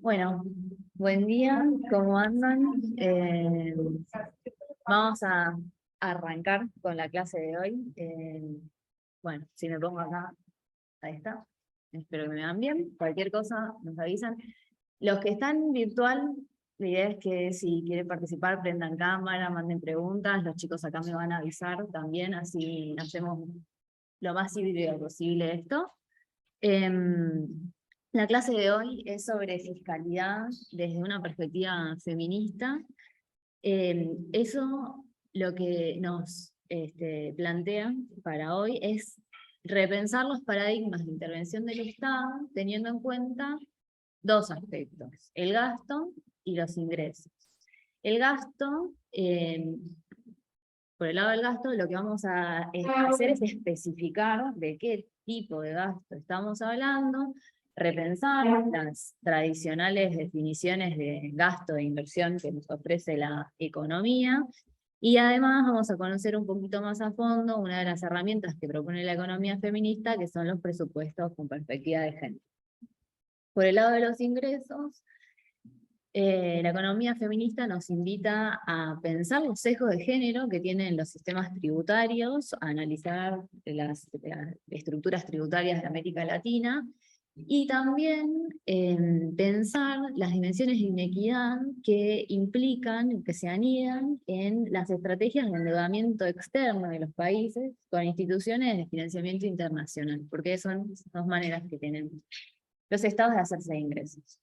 Bueno, buen día, ¿cómo andan? Vamos a arrancar con la clase de hoy. Bueno, si me pongo acá, ahí está. Espero que me vean bien. Cualquier cosa nos avisan. Los que están virtual, la idea es que si quieren participar, prendan cámara, manden preguntas. Los chicos acá me van a avisar también, así hacemos lo más híbrido posible esto. La clase de hoy es sobre fiscalidad desde una perspectiva feminista. Eso lo que nos plantea para hoy es repensar los paradigmas de intervención del Estado teniendo en cuenta dos aspectos, el gasto y los ingresos. El gasto, por el lado del gasto, lo que vamos a hacer es especificar de qué tipo de gasto estamos hablando, repensar las tradicionales definiciones de gasto e inversión que nos ofrece la economía, y además vamos a conocer un poquito más a fondo una de las herramientas que propone la economía feminista, que son los presupuestos con perspectiva de género. Por el lado de los ingresos, la economía feminista nos invita a pensar los sesgos de género que tienen los sistemas tributarios, a analizar las estructuras tributarias de América Latina, y también pensar las dimensiones de inequidad que implican, que se anidan en las estrategias de endeudamiento externo de los países con instituciones de financiamiento internacional, porque son dos maneras que tienen los estados de hacerse ingresos.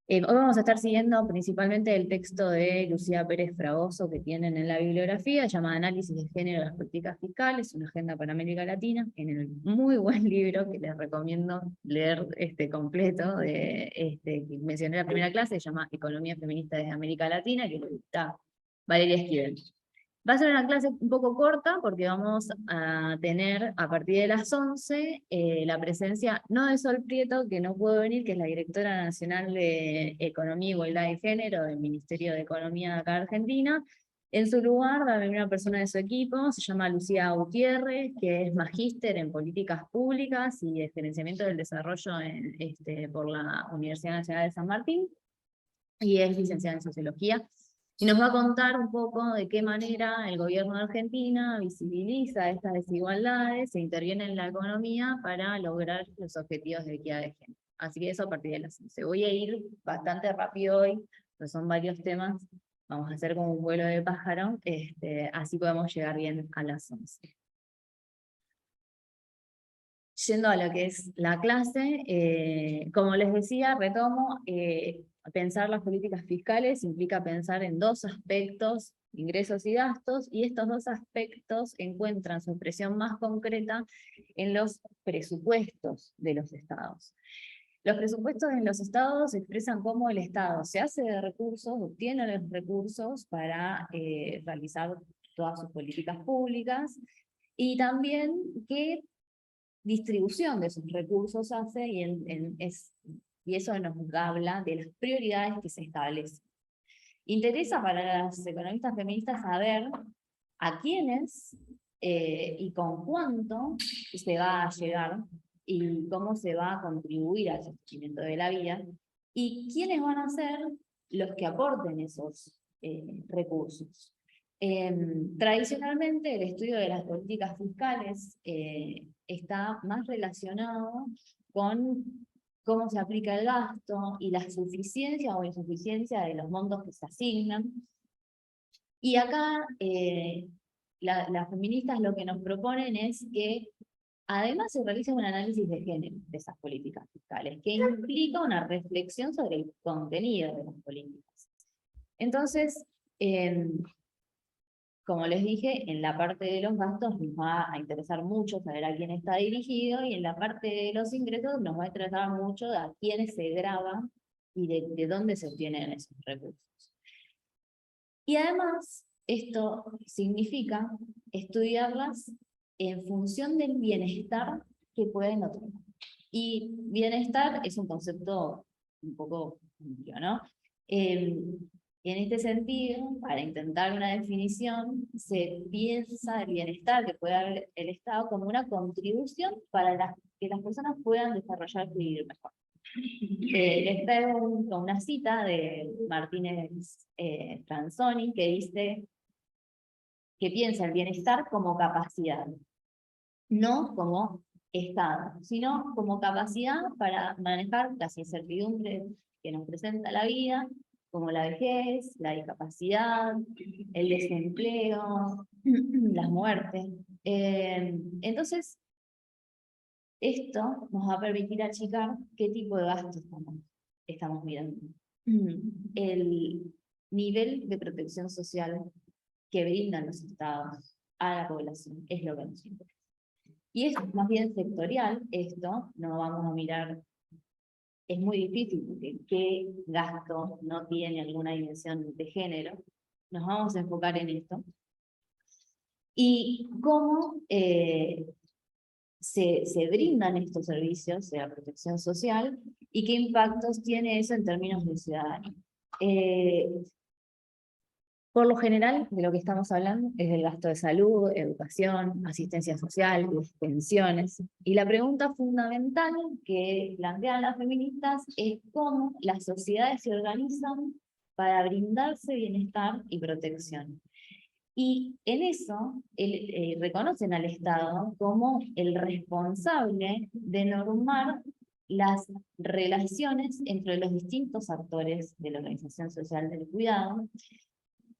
Hoy vamos a estar siguiendo principalmente el texto de Lucía Pérez Fragoso que tienen en la bibliografía, llamada Análisis de Género de las Políticas Fiscales, una agenda para América Latina, en el muy buen libro que les recomiendo leer completo, que mencioné en la primera clase, se llama Economía Feminista desde América Latina, que está Valeria Esquivel. Va a ser una clase un poco corta porque vamos a tener a partir de las 11 la presencia no de Sol Prieto, que no pudo venir, que es la directora nacional de Economía, Igualdad de Género del Ministerio de Economía de acá de Argentina. En su lugar va a venir una persona de su equipo, se llama Lucía Gutiérrez, que es magíster en políticas públicas y de gerenciamiento del desarrollo por la Universidad Nacional de San Martín, y es licenciada en Sociología. Y nos va a contar un poco de qué manera el gobierno de Argentina visibiliza estas desigualdades e interviene en la economía para lograr los objetivos de equidad de género. Así que eso a partir de las 11. Voy a ir bastante rápido hoy, pues son varios temas. Vamos a hacer como un vuelo de pájaro, así podemos llegar bien a las 11. Yendo a lo que es la clase, como les decía, retomo, pensar las políticas fiscales implica pensar en dos aspectos, ingresos y gastos, y estos dos aspectos encuentran su expresión más concreta en los presupuestos de los estados. Los presupuestos en los estados expresan cómo el estado se hace de recursos, obtiene los recursos para realizar todas sus políticas públicas, y también qué distribución de sus recursos hace, y eso nos habla de las prioridades que se establecen. Interesa para las economistas feministas saber a quiénes y con cuánto se va a llegar y cómo se va a contribuir al sostenimiento de la vida, y quiénes van a ser los que aporten esos recursos. Tradicionalmente el estudio de las políticas fiscales está más relacionado con cómo se aplica el gasto y la suficiencia o insuficiencia de los montos que se asignan. Y acá las feministas lo que nos proponen es que además se realice un análisis de género de esas políticas fiscales, que implica una reflexión sobre el contenido de las políticas. Entonces, como les dije, en la parte de los gastos nos va a interesar mucho saber a quién está dirigido, y en la parte de los ingresos nos va a interesar mucho a quiénes se graban y de dónde se obtienen esos recursos. Y además, esto significa estudiarlas en función del bienestar que pueden otorgar. Y bienestar es un concepto un poco amplio, ¿no? En este sentido, para intentar una definición, se piensa el bienestar que puede dar el Estado como una contribución para que las personas puedan desarrollarse y vivir mejor. Les traigo una cita de Martínez Franzoni que dice que piensa el bienestar como capacidad, no como estado, sino como capacidad para manejar las incertidumbres que nos presenta la vida, como la vejez, la discapacidad, el desempleo, las muertes. Entonces, esto nos va a permitir achicar qué tipo de gasto estamos mirando. El nivel de protección social que brindan los estados a la población es lo que nos interesa. Y es más bien sectorial esto, no vamos a mirar, es muy difícil porque qué gasto no tiene alguna dimensión de género, nos vamos a enfocar en esto. Y cómo se brindan estos servicios de la protección social y qué impactos tiene eso en términos de ciudadanía. Por lo general, de lo que estamos hablando es del gasto de salud, educación, asistencia social, pensiones. Y la pregunta fundamental que plantean las feministas es cómo las sociedades se organizan para brindarse bienestar y protección. Y en eso reconocen al Estado como el responsable de normar las relaciones entre los distintos actores de la organización social del cuidado,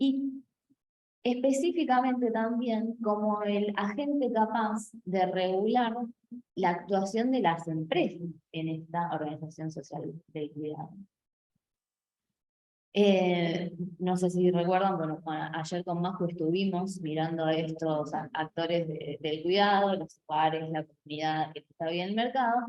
y específicamente también como el agente capaz de regular la actuación de las empresas en esta organización social del cuidado. No sé si recuerdan, bueno, ayer con Majo estuvimos mirando a estos actores del cuidado, los hogares, la comunidad que está bien en el mercado,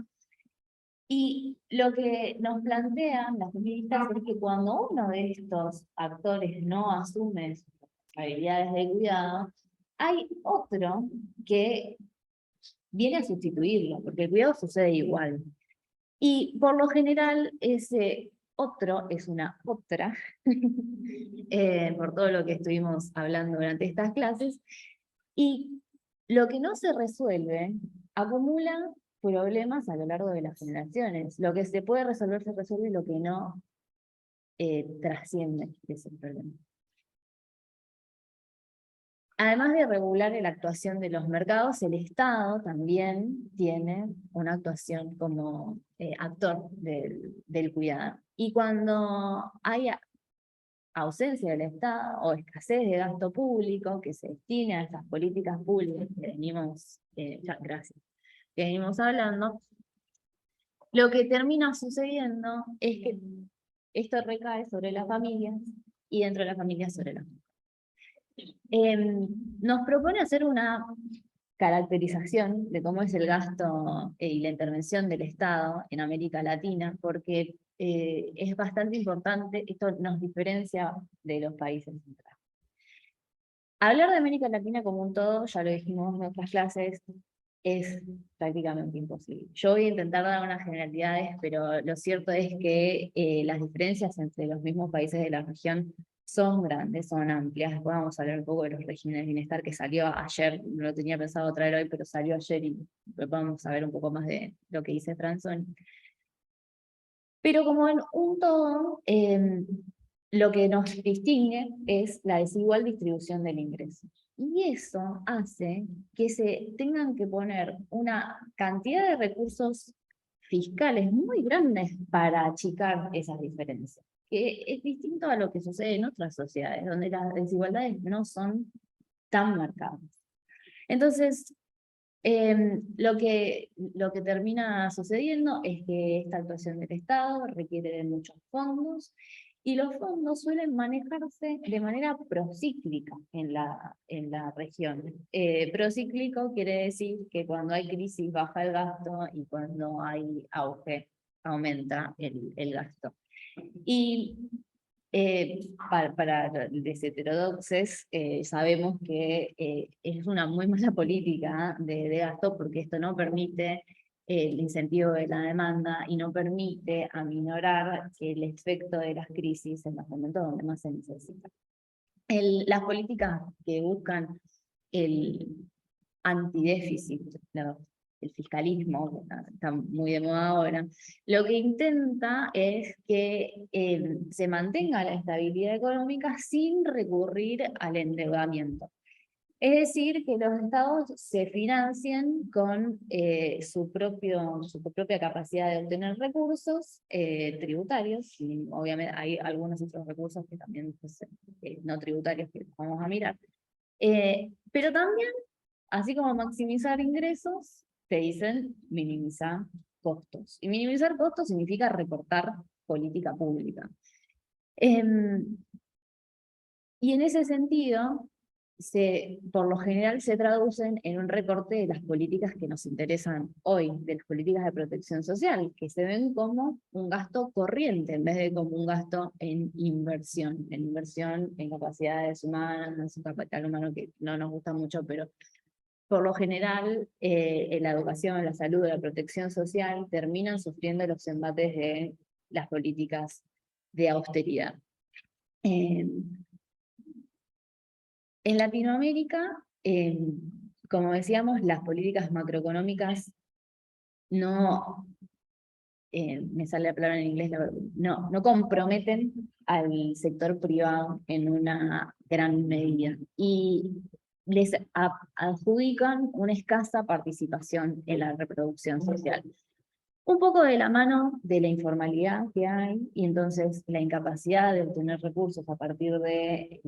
y lo que nos plantean las feministas es que cuando uno de estos actores no asume sus responsabilidades de cuidado, hay otro que viene a sustituirlo, porque el cuidado sucede igual. Y por lo general ese otro es una otra, por todo lo que estuvimos hablando durante estas clases, y lo que no se resuelve acumula problemas a lo largo de las generaciones. Lo que se puede resolver se resuelve, y lo que no trasciende ese problema. Además de regular la actuación de los mercados, el Estado también tiene una actuación como actor del cuidado. Y cuando hay ausencia del Estado o escasez de gasto público que se destine a estas políticas públicas que venimos, que venimos hablando, lo que termina sucediendo es que esto recae sobre las familias y dentro de las familias sobre las mujeres. Nos propone hacer una caracterización de cómo es el gasto y la intervención del Estado en América Latina, porque es bastante importante, esto nos diferencia de los países centrales. Hablar de América Latina como un todo, ya lo dijimos en otras clases, es prácticamente imposible. Yo voy a intentar dar unas generalidades, pero lo cierto es que las diferencias entre los mismos países de la región son grandes, son amplias. Después vamos a hablar un poco de los regímenes de bienestar que salió ayer, no lo tenía pensado traer hoy, pero salió ayer y vamos a ver un poco más de lo que dice Franzoni. Pero como en un todo, lo que nos distingue es la desigual distribución del ingreso. Y eso hace que se tengan que poner una cantidad de recursos fiscales muy grandes para achicar esas diferencias, que es distinto a lo que sucede en otras sociedades, donde las desigualdades no son tan marcadas. Entonces, lo que termina sucediendo es que esta actuación del Estado requiere de muchos fondos, y los fondos suelen manejarse de manera procíclica en la región. Procíclico quiere decir que cuando hay crisis baja el gasto y cuando hay auge aumenta el gasto. Y para los heterodoxos sabemos que es una muy mala política de gasto, porque esto no permite el incentivo de la demanda y no permite aminorar el efecto de las crisis en los momentos donde más se necesita. Las políticas que buscan el antidéficit, el fiscalismo, que está muy de moda ahora, lo que intenta es que se mantenga la estabilidad económica sin recurrir al endeudamiento. Es decir, que los estados se financien con su propia capacidad de obtener recursos tributarios, y obviamente hay algunos otros recursos que también pues, no tributarios que vamos a mirar. Pero también, así como maximizar ingresos, te dicen minimizar costos. Y minimizar costos significa recortar política pública. Y en ese sentido, por lo general se traducen en un recorte de las políticas que nos interesan hoy, de las políticas de protección social, que se ven como un gasto corriente en vez de como un gasto en inversión en capacidades humanas, en capital humano, que no nos gusta mucho, pero por lo general en la educación, la salud, la protección social terminan sufriendo los embates de las políticas de austeridad. En Latinoamérica, como decíamos, las políticas macroeconómicas no, me sale la palabra en inglés, no comprometen al sector privado en una gran medida y les adjudican una escasa participación en la reproducción social. Un poco de la mano de la informalidad que hay, y entonces la incapacidad de obtener recursos a partir de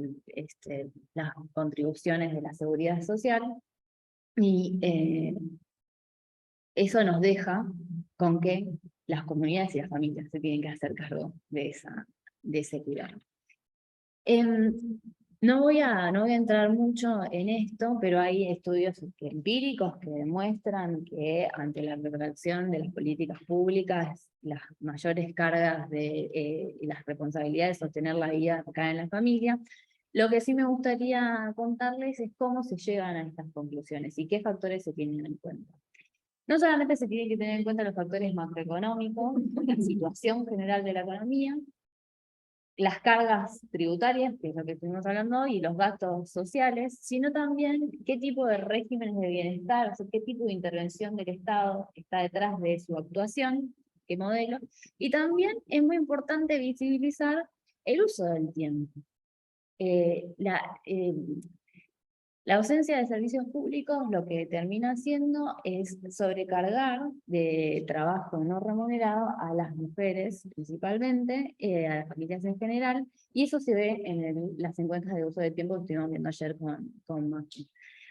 las contribuciones de la seguridad social, y eso nos deja con que las comunidades y las familias se tienen que hacer cargo de ese cuidado. No voy a entrar mucho en esto, pero hay estudios empíricos que demuestran que ante la reproducción de las políticas públicas, las mayores cargas de las responsabilidades de sostener la vida acá en la familia. Lo que sí me gustaría contarles es cómo se llegan a estas conclusiones y qué factores se tienen en cuenta. No solamente se tienen que tener en cuenta los factores macroeconómicos, la situación general de la economía, las cargas tributarias, que es lo que estuvimos hablando hoy, y los gastos sociales, sino también qué tipo de regímenes de bienestar, o sea, qué tipo de intervención del Estado está detrás de su actuación, qué modelo, y también es muy importante visibilizar el uso del tiempo. La ausencia de servicios públicos lo que termina haciendo es sobrecargar de trabajo no remunerado a las mujeres principalmente, a las familias en general, y eso se ve en las encuestas de uso de tiempo que estuvimos viendo ayer con Machi.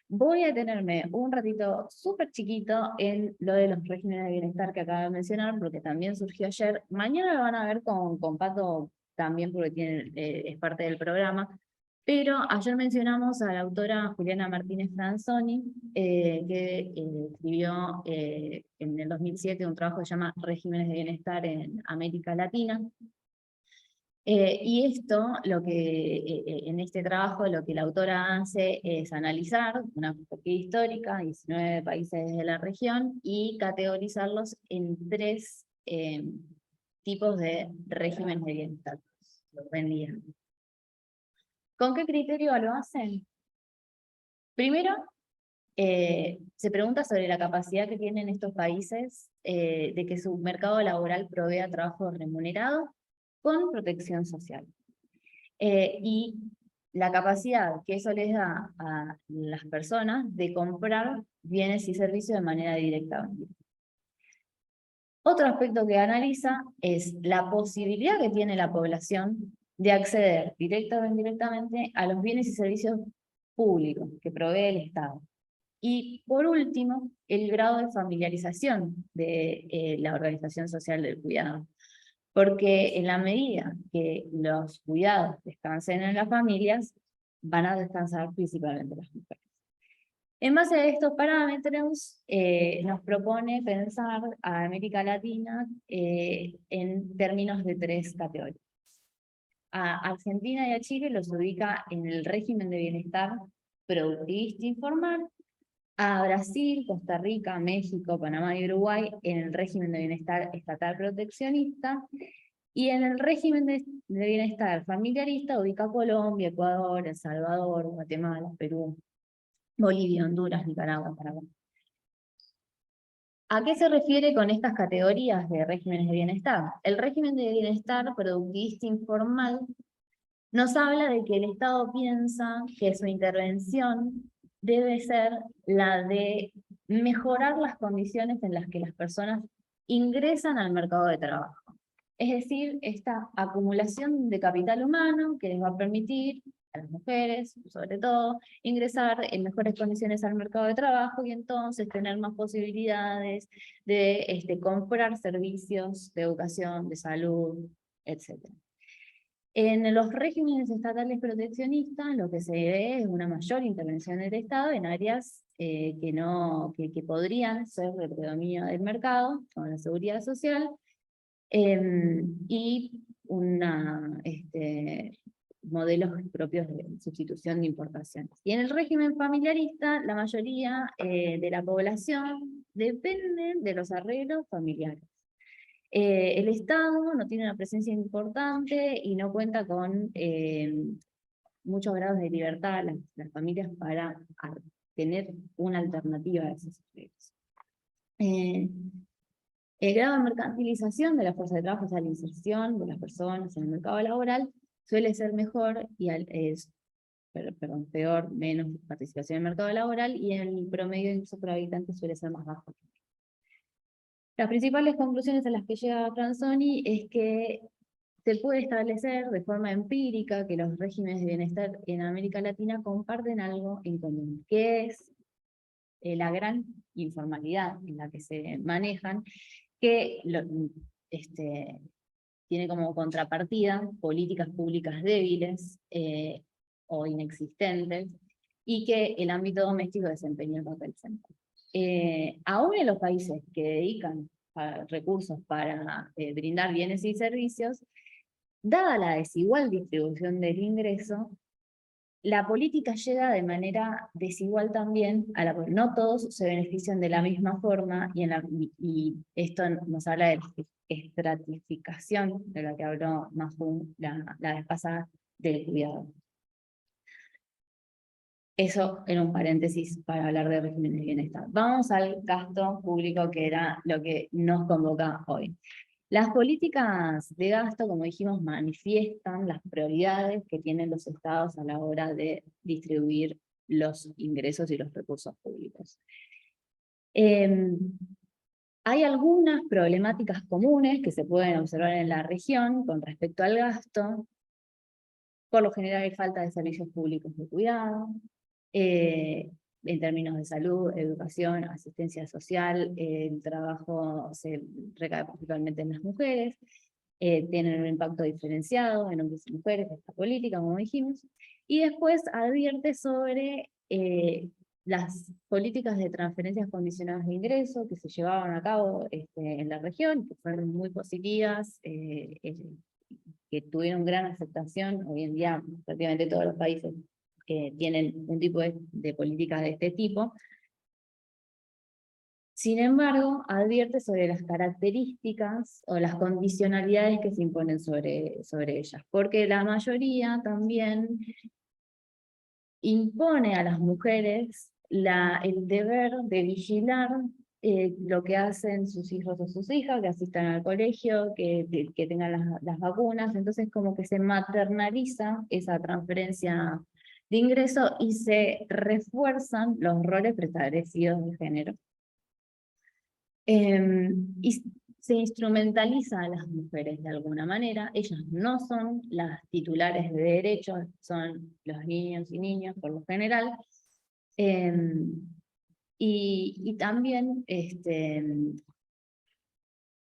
Voy a detenerme un ratito súper chiquito en lo de los regímenes de bienestar que acabo de mencionar, porque también surgió ayer. Mañana lo van a ver con Pato también, porque es parte del programa. Pero ayer mencionamos a la autora Juliana Martínez Franzoni, que escribió en el 2007 un trabajo que se llama Regímenes de Bienestar en América Latina. Y esto, en este trabajo, lo que la autora hace es analizar una perspectiva histórica, 19 países de la región, y categorizarlos en 3 tipos de regímenes de bienestar. ¿Con qué criterio lo hacen? Primero, se pregunta sobre la capacidad que tienen estos países de que su mercado laboral provea trabajo remunerado con protección social. Y la capacidad que eso les da a las personas de comprar bienes y servicios de manera directa. Otro aspecto que analiza es la posibilidad que tiene la población de acceder directa o indirectamente a los bienes y servicios públicos que provee el Estado. Y por último, el grado de familiarización de la organización social del cuidado. Porque en la medida que los cuidados descansen en las familias, van a descansar principalmente las mujeres. En base a estos parámetros, nos propone pensar a América Latina en términos de 3 categorías. A Argentina y a Chile los ubica en el régimen de bienestar productivista informal, a Brasil, Costa Rica, México, Panamá y Uruguay en el régimen de bienestar estatal proteccionista, y en el régimen de bienestar familiarista ubica Colombia, Ecuador, El Salvador, Guatemala, Perú, Bolivia, Honduras, Nicaragua, Paraguay. ¿A qué se refiere con estas categorías de regímenes de bienestar? El régimen de bienestar productivista informal nos habla de que el Estado piensa que su intervención debe ser la de mejorar las condiciones en las que las personas ingresan al mercado de trabajo. Es decir, esta acumulación de capital humano que les va a permitir a las mujeres, sobre todo, ingresar en mejores condiciones al mercado de trabajo y entonces tener más posibilidades de comprar servicios de educación, de salud, etc. En los regímenes estatales proteccionistas lo que se ve es una mayor intervención del Estado en áreas que podrían ser de predominio del mercado, como la seguridad social, y modelos propios de sustitución de importaciones. Y en el régimen familiarista, la mayoría de la población depende de los arreglos familiares. El Estado no tiene una presencia importante y no cuenta con muchos grados de libertad las familias para tener una alternativa a esos arreglos. El grado de mercantilización de la fuerza de trabajo, o sea, la inserción de las personas en el mercado laboral, suele ser mejor y peor, menos participación en el mercado laboral, y el promedio de ingreso por habitante suele ser más bajo. Las principales conclusiones a las que llega Franzoni es que se puede establecer de forma empírica que los regímenes de bienestar en América Latina comparten algo en común, que es la gran informalidad en la que se manejan, que tiene como contrapartida políticas públicas débiles o inexistentes, y que el ámbito doméstico desempeña un papel central. Aún en los países que dedican recursos para brindar bienes y servicios, dada la desigual distribución del ingreso, la política llega de manera desigual también a la población. No todos se benefician de la misma forma, y esto nos habla de la estratificación de la que habló Mahfouz la vez pasada, del cuidado. Eso en un paréntesis para hablar de régimen de bienestar. Vamos al gasto público, que era lo que nos convoca hoy. Las políticas de gasto, como dijimos, manifiestan las prioridades que tienen los estados a la hora de distribuir los ingresos y los recursos públicos. Hay algunas problemáticas comunes que se pueden observar en la región con respecto al gasto. Por lo general hay falta de servicios públicos de cuidado, en términos de salud, educación, asistencia social. El trabajo se recae principalmente en las mujeres, tienen un impacto diferenciado en hombres y mujeres, esta política, como dijimos, y después advierte sobre las políticas de transferencias condicionadas de ingreso que se llevaban a cabo en la región, que fueron muy positivas, que tuvieron gran aceptación. Hoy en día prácticamente todos los países tienen un tipo de políticas de este tipo. Sin embargo, advierte sobre las características o las condicionalidades que se imponen sobre ellas, porque la mayoría también impone a las mujeres el deber de vigilar lo que hacen sus hijos o sus hijas, que asistan al colegio, que tengan las vacunas. Entonces como que se maternaliza esa transferencia de ingreso y se refuerzan los roles preestablecidos de género. Y se instrumentaliza a las mujeres de alguna manera. Ellas no son las titulares de derechos, son los niños y niñas por lo general. Y también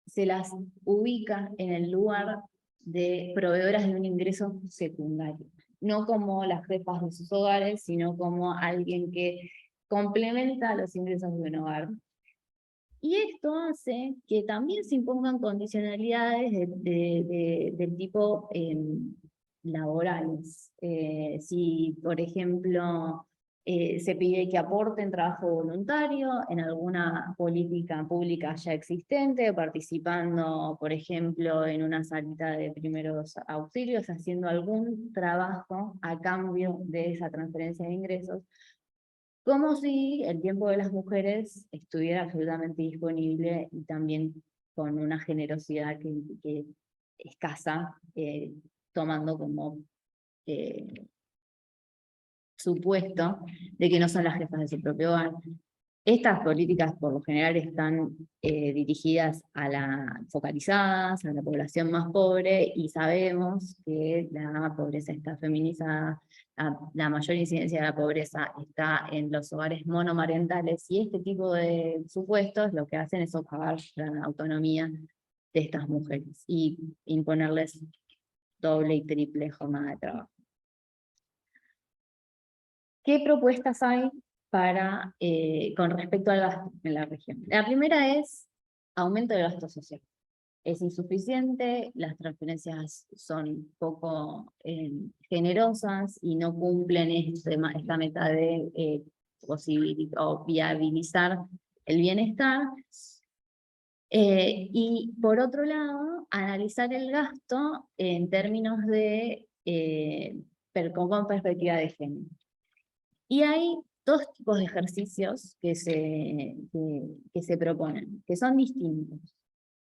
se las ubica en el lugar de proveedoras de un ingreso secundario. No como las jefas de sus hogares, sino como alguien que complementa los ingresos de un hogar. Y esto hace que también se impongan condicionalidades del tipo laborales. Si, por ejemplo, se pide que aporten trabajo voluntario en alguna política pública ya existente, participando, por ejemplo, en una salita de primeros auxilios, haciendo algún trabajo a cambio de esa transferencia de ingresos, como si el tiempo de las mujeres estuviera absolutamente disponible y también con una generosidad que escasa, tomando como supuesto de que no son las jefas de su propio hogar. Estas políticas por lo general están dirigidas focalizadas a la población más pobre, y sabemos que la pobreza está feminizada, la mayor incidencia de la pobreza está en los hogares monomarentales, y este tipo de supuestos lo que hacen es socavar la autonomía de estas mujeres y imponerles doble y triple jornada de trabajo. ¿Qué propuestas hay con respecto al gasto en la región? La primera es aumento del gasto social. Es insuficiente, las transferencias son poco generosas y no cumplen esta meta de o viabilizar el bienestar. Y por otro lado, analizar el gasto en términos de con perspectiva de género. Y hay dos tipos de ejercicios que se proponen, que son distintos.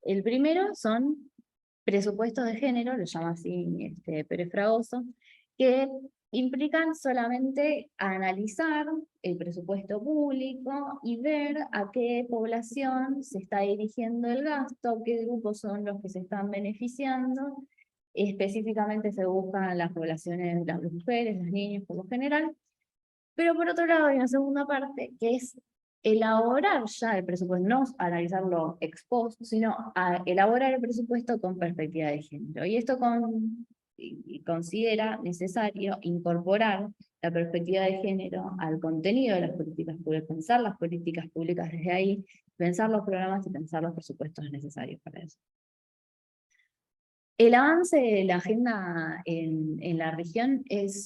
El primero son presupuestos de género, lo llama así Pérez Fragoso, que implican solamente analizar el presupuesto público y ver a qué población se está dirigiendo el gasto, qué grupos son los que se están beneficiando. Específicamente se buscan las poblaciones, las mujeres, las niñas por lo general. Pero por otro lado hay una segunda parte, que es elaborar ya el presupuesto, no analizarlo ex post, sino elaborar el presupuesto con perspectiva de género. Y esto considera necesario incorporar la perspectiva de género al contenido de las políticas públicas, pensar las políticas públicas desde ahí, pensar los programas y pensar los presupuestos necesarios para eso. El avance de la agenda en la región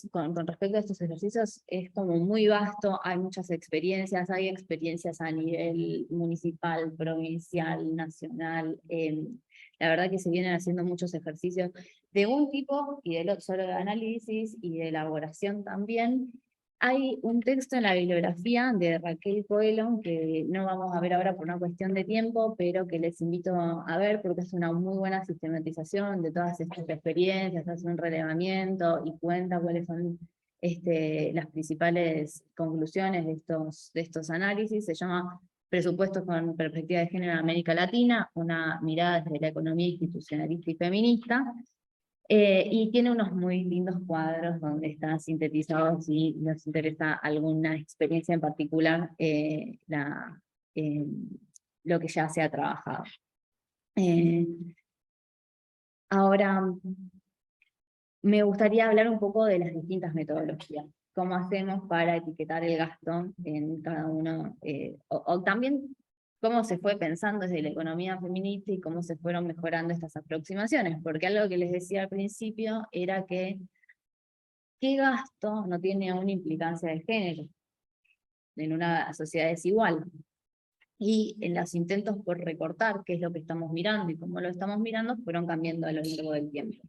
con respecto a estos ejercicios es como muy vasto, hay muchas experiencias, hay experiencias a nivel municipal, provincial, nacional. La verdad que se vienen haciendo muchos ejercicios de un tipo y del otro, solo de análisis y de elaboración también. Hay un texto en la bibliografía de Raquel Coelho, que no vamos a ver ahora por una cuestión de tiempo, pero que les invito a ver porque es una muy buena sistematización de todas estas experiencias, hace un relevamiento y cuenta cuáles son las principales conclusiones de estos análisis. Se llama Presupuestos con perspectiva de género en América Latina, una mirada desde la economía institucionalista y feminista. Y tiene unos muy lindos cuadros donde están sintetizados, si nos interesa alguna experiencia en particular, eh, lo que ya se ha trabajado. Ahora, me gustaría hablar un poco de las distintas metodologías. Cómo hacemos para etiquetar el gasto en cada uno, o también cómo se fue pensando desde la economía feminista y cómo se fueron mejorando estas aproximaciones, porque algo que les decía al principio era que ¿qué gasto no tiene una implicancia de género en una sociedad desigual? Y en los intentos por recortar qué es lo que estamos mirando y cómo lo estamos mirando fueron cambiando a lo largo del tiempo.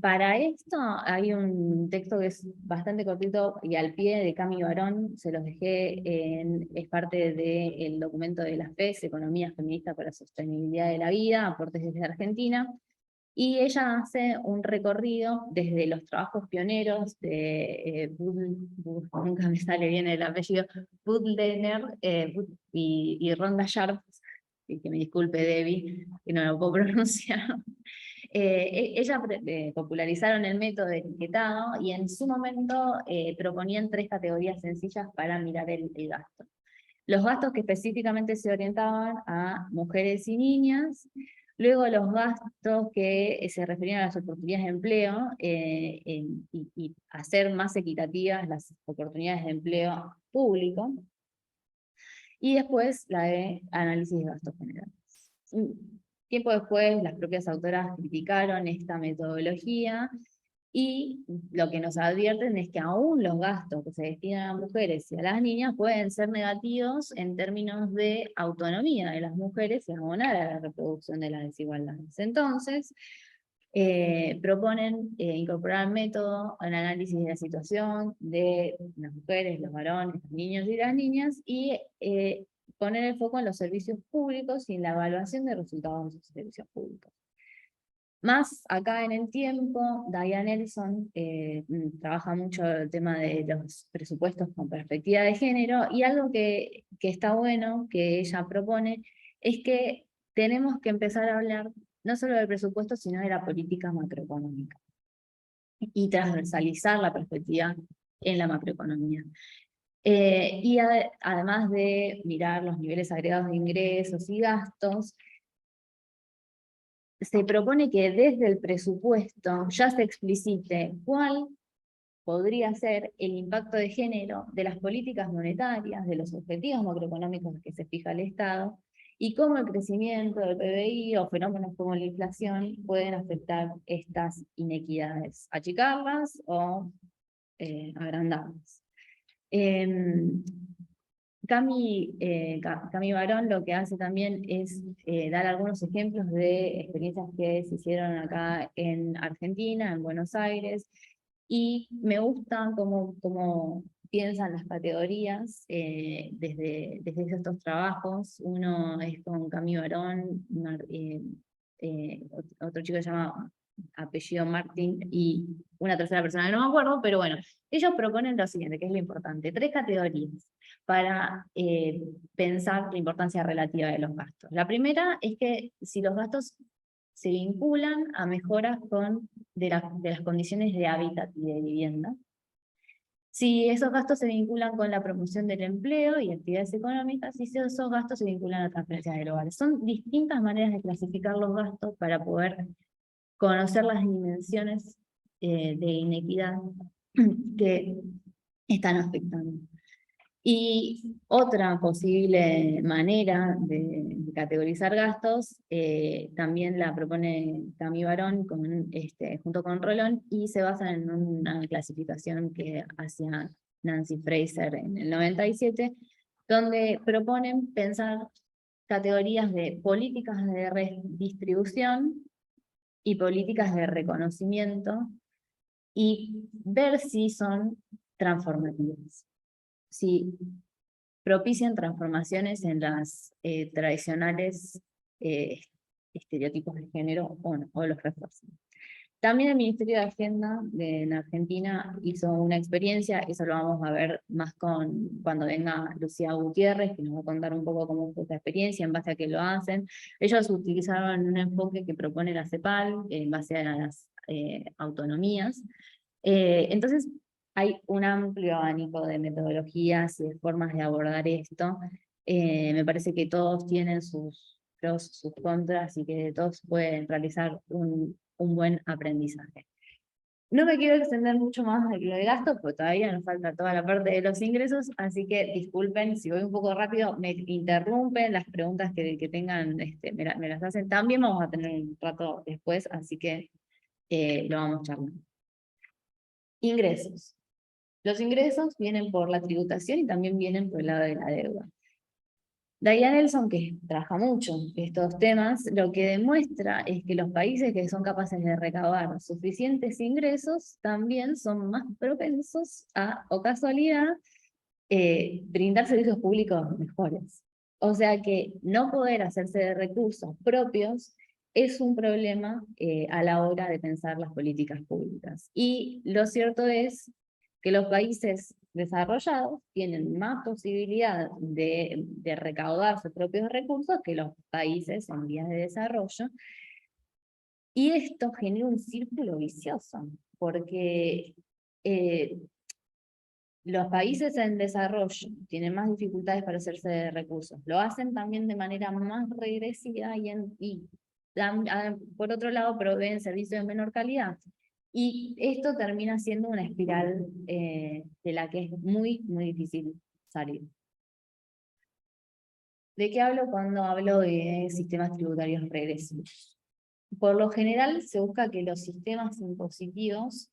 Para esto hay un texto que es bastante cortito y al pie de Cami Barón, se los dejé, es parte del documento de la FES, Economía Feminista para la Sostenibilidad de la Vida, aportes desde Argentina, y ella hace un recorrido desde los trabajos pioneros de nunca me sale bien el apellido, Budlener y Rhonda Sharp, y que me disculpe Debbie, que no lo puedo pronunciar. Ellas popularizaron el método de etiquetado y en su momento proponían 3 categorías sencillas para mirar el gasto. Los gastos que específicamente se orientaban a mujeres y niñas, luego los gastos que se referían a las oportunidades de empleo y hacer más equitativas las oportunidades de empleo público, y después la de análisis de gastos generales. Tiempo después, las propias autoras criticaron esta metodología y lo que nos advierten es que aún los gastos que se destinan a mujeres y a las niñas pueden ser negativos en términos de autonomía de las mujeres y abonar a la reproducción de las desigualdades. Entonces, proponen incorporar el método al análisis de la situación de las mujeres, los varones, los niños y las niñas, y poner el foco en los servicios públicos y en la evaluación de resultados de esos servicios públicos. Más acá en el tiempo, Diane Nelson trabaja mucho el tema de los presupuestos con perspectiva de género, y algo que está bueno, que ella propone, es que tenemos que empezar a hablar no solo del presupuesto, sino de la política macroeconómica, y transversalizar la perspectiva en la macroeconomía. Además de mirar los niveles agregados de ingresos y gastos, se propone que desde el presupuesto ya se explicite cuál podría ser el impacto de género de las políticas monetarias, de los objetivos macroeconómicos que se fija el Estado, y cómo el crecimiento del PBI o fenómenos como la inflación pueden afectar estas inequidades, achicarlas o agrandarlas. Cami Barón lo que hace también es dar algunos ejemplos de experiencias que se hicieron acá en Argentina, en Buenos Aires, y me gusta cómo piensan las categorías desde estos trabajos. Uno es con Cami Barón, otro chico que se llama apellido Martín, y una tercera persona que no me acuerdo, pero bueno, ellos proponen lo siguiente, que es lo importante: 3 categorías para pensar la importancia relativa de los gastos. La primera es que si los gastos se vinculan a mejoras de las condiciones de hábitat y de vivienda, si esos gastos se vinculan con la promoción del empleo y actividades económicas, y si esos gastos se vinculan a transferencias del hogar. Son distintas maneras de clasificar los gastos para poder conocer las dimensiones de inequidad que están afectando. Y otra posible manera de categorizar gastos, también la propone Cami Barón junto con Rolón, y se basa en una clasificación que hacía Nancy Fraser en el 97, donde proponen pensar categorías de políticas de redistribución y políticas de reconocimiento, y ver si son transformativas, si propician transformaciones en las tradicionales estereotipos de género o, no, o los refuerzan. También el Ministerio de Hacienda en Argentina hizo una experiencia, eso lo vamos a ver más cuando venga Lucía Gutiérrez, que nos va a contar un poco cómo fue esta experiencia, en base a qué lo hacen. Ellos utilizaron un enfoque que propone la CEPAL, en base a las autonomías. Entonces, hay un amplio abanico de metodologías y de formas de abordar esto. Me parece que todos tienen sus pros, sus contras, y que todos pueden realizar un buen aprendizaje. No me quiero extender mucho más de lo de gastos, porque todavía nos falta toda la parte de los ingresos, así que disculpen si voy un poco rápido, me interrumpen, las preguntas que tengan, me las hacen. También vamos a tener un rato después, así que lo vamos charlando. Ingresos. Los ingresos vienen por la tributación y también vienen por el lado de la deuda. Diane Nelson, que trabaja mucho estos temas, lo que demuestra es que los países que son capaces de recaudar suficientes ingresos también son más propensos a, o casualidad, brindar servicios públicos mejores. O sea que no poder hacerse de recursos propios es un problema a la hora de pensar las políticas públicas. Y lo cierto es que los países desarrollados tienen más posibilidad de recaudar sus propios recursos que los países en vías de desarrollo, y esto genera un círculo vicioso, porque los países en desarrollo tienen más dificultades para hacerse de recursos, lo hacen también de manera más regresiva y por otro lado proveen servicios de menor calidad. Y esto termina siendo una espiral de la que es muy, muy difícil salir. ¿De qué hablo cuando hablo de sistemas tributarios regresivos? Por lo general se busca que los sistemas impositivos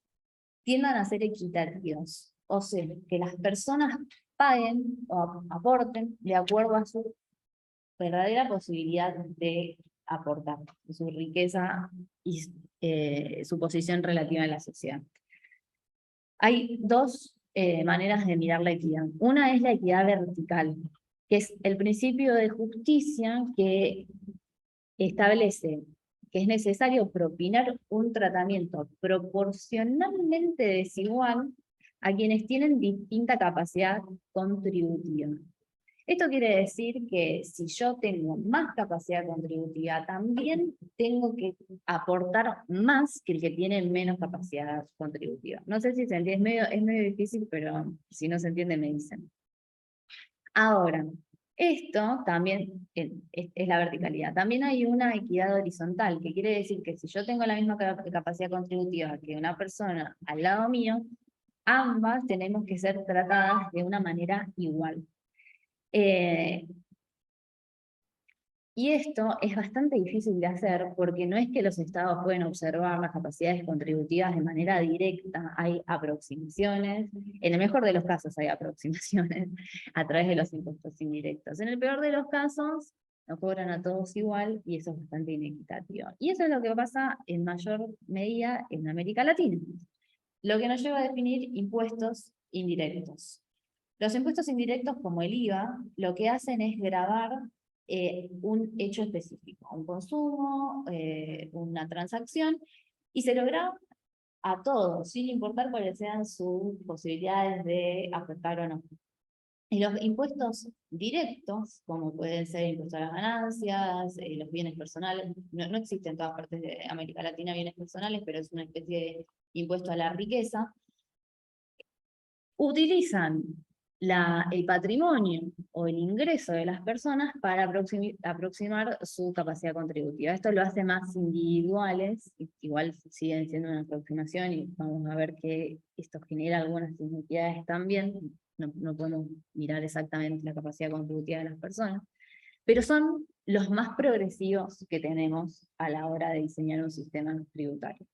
tiendan a ser equitativos, o sea, que las personas paguen o aporten de acuerdo a su verdadera posibilidad de aportar, su riqueza y su posición relativa en la sociedad. Hay dos maneras de mirar la equidad. Una es la equidad vertical, que es el principio de justicia que establece que es necesario propinar un tratamiento proporcionalmente desigual a quienes tienen distinta capacidad contributiva. Esto quiere decir que si yo tengo más capacidad contributiva, también tengo que aportar más que el que tiene menos capacidad contributiva. No sé si se entiende, es medio difícil, pero si no se entiende me dicen. Ahora, esto también es la verticalidad. También hay una equidad horizontal, que quiere decir que si yo tengo la misma capacidad contributiva que una persona al lado mío, ambas tenemos que ser tratadas de una manera igual. Y esto es bastante difícil de hacer porque no es que los estados pueden observar las capacidades contributivas de manera directa, hay aproximaciones, en el mejor de los casos hay aproximaciones a través de los impuestos indirectos. En el peor de los casos nos cobran a todos igual y eso es bastante inequitativo. Y eso es lo que pasa en mayor medida en América Latina, lo que nos lleva a definir impuestos indirectos. Los impuestos indirectos, como el IVA, lo que hacen es gravar un hecho específico, un consumo, una transacción, y se lo graban a todos, sin importar cuáles sean sus posibilidades de afectar o no. Y los impuestos directos, como pueden ser impuestos a las ganancias, los bienes personales, no existen en todas partes de América Latina bienes personales, pero es una especie de impuesto a la riqueza, utilizan el patrimonio o el ingreso de las personas para aproximar su capacidad contributiva. Esto lo hace más individuales, igual siguen siendo una aproximación y vamos a ver que esto genera algunas inequidades también, no podemos mirar exactamente la capacidad contributiva de las personas, pero son los más progresivos que tenemos a la hora de diseñar un sistema tributario.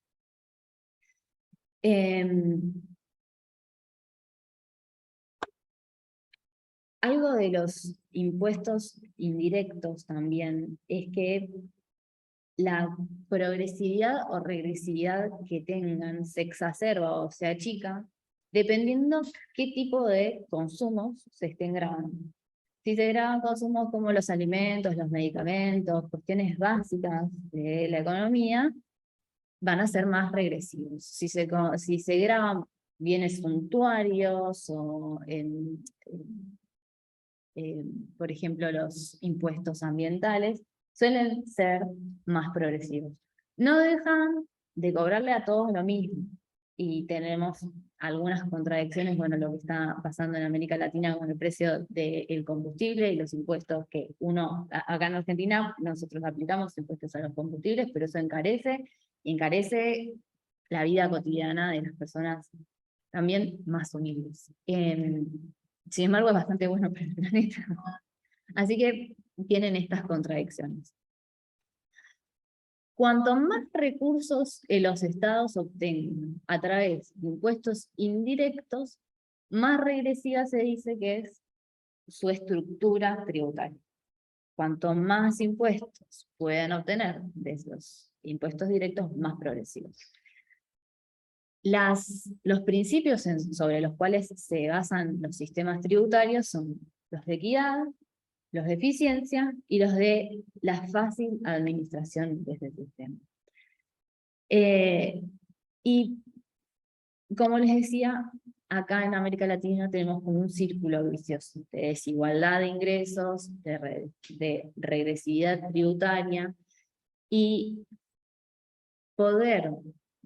Algo de los impuestos indirectos también es que la progresividad o regresividad que tengan se exacerba o se achica dependiendo qué tipo de consumos se estén grabando. Si se graban consumos como los alimentos, los medicamentos, cuestiones básicas de la economía, van a ser más regresivos. Si se graban bienes suntuarios o por ejemplo, los impuestos ambientales, suelen ser más progresivos. No dejan de cobrarle a todos lo mismo, y tenemos algunas contradicciones, bueno, lo que está pasando en América Latina con el precio del combustible y los impuestos que acá en Argentina, nosotros aplicamos impuestos a los combustibles, pero eso encarece la vida cotidiana de las personas también más humildes. Sin embargo, es bastante bueno para el planeta. Así que tienen estas contradicciones. Cuanto más recursos los estados obtengan a través de impuestos indirectos, más regresiva se dice que es su estructura tributaria. Cuanto más impuestos puedan obtener de esos impuestos directos, más progresivos. Los principios sobre los cuales se basan los sistemas tributarios son los de equidad, los de eficiencia y los de la fácil administración de este sistema. Y como les decía, acá en América Latina tenemos como un círculo vicioso de desigualdad de ingresos, de regresividad tributaria, y poder